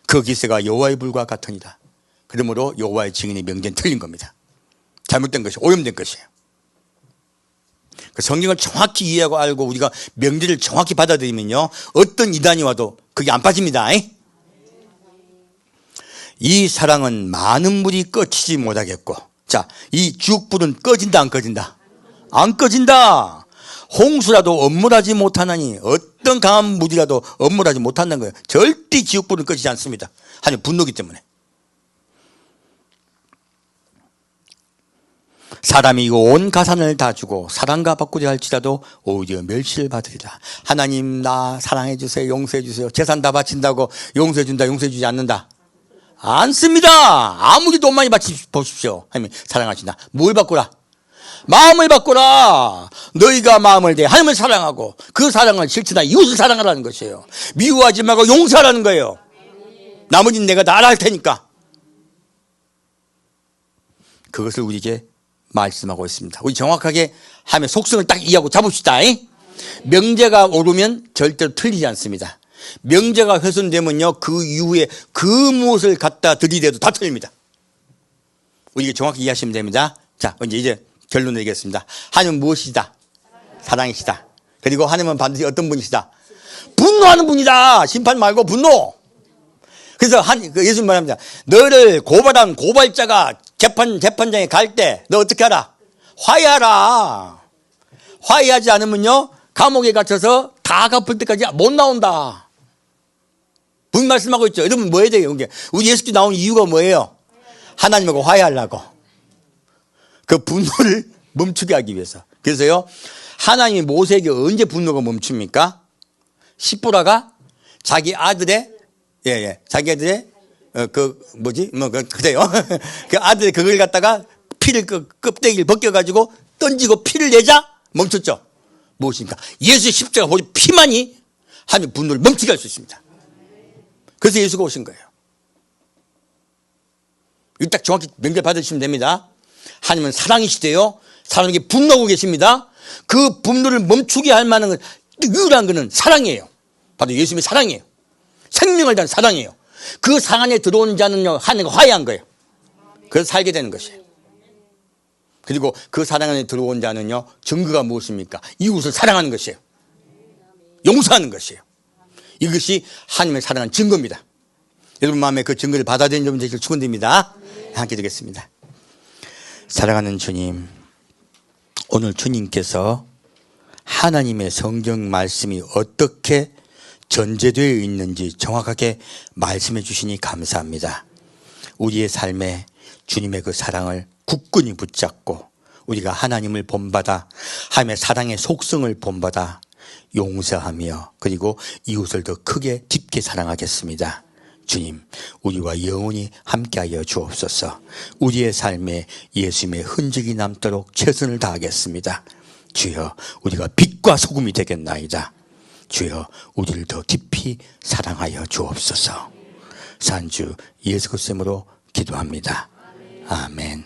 그 기세가 여호와의 불과 같으니라. 그러므로 여호와의 증인의 명제는 틀린 겁니다. 잘못된 것이, 오염된 것이에요. 그 성경을 정확히 이해하고 알고 우리가 명제를 정확히 받아들이면요, 어떤 이단이 와도 그게 안 빠집니다. 이 사랑은 많은 물이 꺼지지 못하겠고, 자, 이 지옥불은 꺼진다 안 꺼진다? 안 꺼진다. 홍수라도 엄물하지 못하나니 어떤 강한 물이라도 엄물하지 못한다는 거예요. 절대 지옥불은 꺼지지 않습니다. 하나님 분노기 때문에. 사람이 이거 온 가산을 다 주고 사랑과 바꾸려 할지라도 오히려 멸시를 받으리라. 하나님 나 사랑해 주세요. 용서해 주세요. 재산 다 바친다고 용서해 준다, 용서해 주지 않는다? 않습니다. 아무리 돈 많이 보십시오. 하나님 사랑하신다. 뭘 바꾸라? 마음을 바꾸라. 너희가 마음을 대 하나님을 사랑하고 그 사랑을 실천하 이웃을 사랑하라는 것이에요. 미워하지 말고 용서하라는 거예요. 나머지는 내가 다 알아야 할 테니까. 그것을 우리에게 말씀하고 있습니다. 우리 정확하게 하면 속성을 딱 이해하고 잡읍시다. 명제가 오르면 절대로 틀리지 않습니다. 명제가 훼손되면요, 그 이후에 그 무엇을 갖다 들이대도 다 틀립니다. 우리가 정확히 이해하시면 됩니다. 자, 이제 결론 내리겠습니다. 하나님은 무엇이다? 사랑이시다. 그리고 하나님은 반드시 어떤 분이시다? 분노하는 분이다. 심판 말고 분노. 그래서 예수님 말합니다. 너를 고발한 고발자가 재판장에 갈 때 너 어떻게 하라? 화해하라. 화해하지 않으면요, 감옥에 갇혀서 다 갚을 때까지 못 나온다. 무슨 말씀하고 있죠? 여러분 뭐 해야 돼요? 우리 예수님이 나온 이유가 뭐예요? 하나님하고 화해하려고. 그 분노를 멈추게 하기 위해서. 그래서요, 하나님이 모세에게 언제 분노가 멈춥니까? 십보라가 자기 아들의 그래요. 그 아들의 그걸 갖다가 껍데기를 벗겨가지고 던지고 피를 내자 멈췄죠. 무엇입니까? 예수의 십자가 보니 피만이 하나님 분노를 멈추게 할 수 있습니다. 그래서 예수가 오신 거예요. 이거 딱 정확히 명절 받으시면 됩니다. 하나님은 사랑이시대요. 사람에게 분노하고 계십니다. 그 분노를 멈추게 할 만한 유일한 것은 사랑이에요. 바로 예수님의 사랑이에요. 생명을 다한 사랑이에요. 그 상 안에 들어온 자는요, 하나님과 화해한 거예요. 그래서 살게 되는 것이에요. 그리고 그 사랑 안에 들어온 자는요, 증거가 무엇입니까? 이웃을 사랑하는 것이에요. 용서하는 것이에요. 이것이 하나님의 사랑한 증거입니다. 여러분 마음에 그 증거를 받아들이는 점 되시길 축원드립니다. 함께 드리겠습니다. 사랑하는 주님, 오늘 주님께서 하나님의 성경 말씀이 어떻게 전제되어 있는지 정확하게 말씀해 주시니 감사합니다. 우리의 삶에 주님의 그 사랑을 굳건히 붙잡고 우리가 하나님을 본받아 하나님의 사랑의 속성을 본받아 용서하며 그리고 이웃을 더 크게 깊게 사랑하겠습니다. 주님, 우리와 영원히 함께하여 주옵소서. 우리의 삶에 예수님의 흔적이 남도록 최선을 다하겠습니다. 주여, 우리가 빛과 소금이 되겠나이다. 주여, 우리를 더 깊이 사랑하여 주옵소서. 산주 예수 그리스도로 기도합니다. 아멘.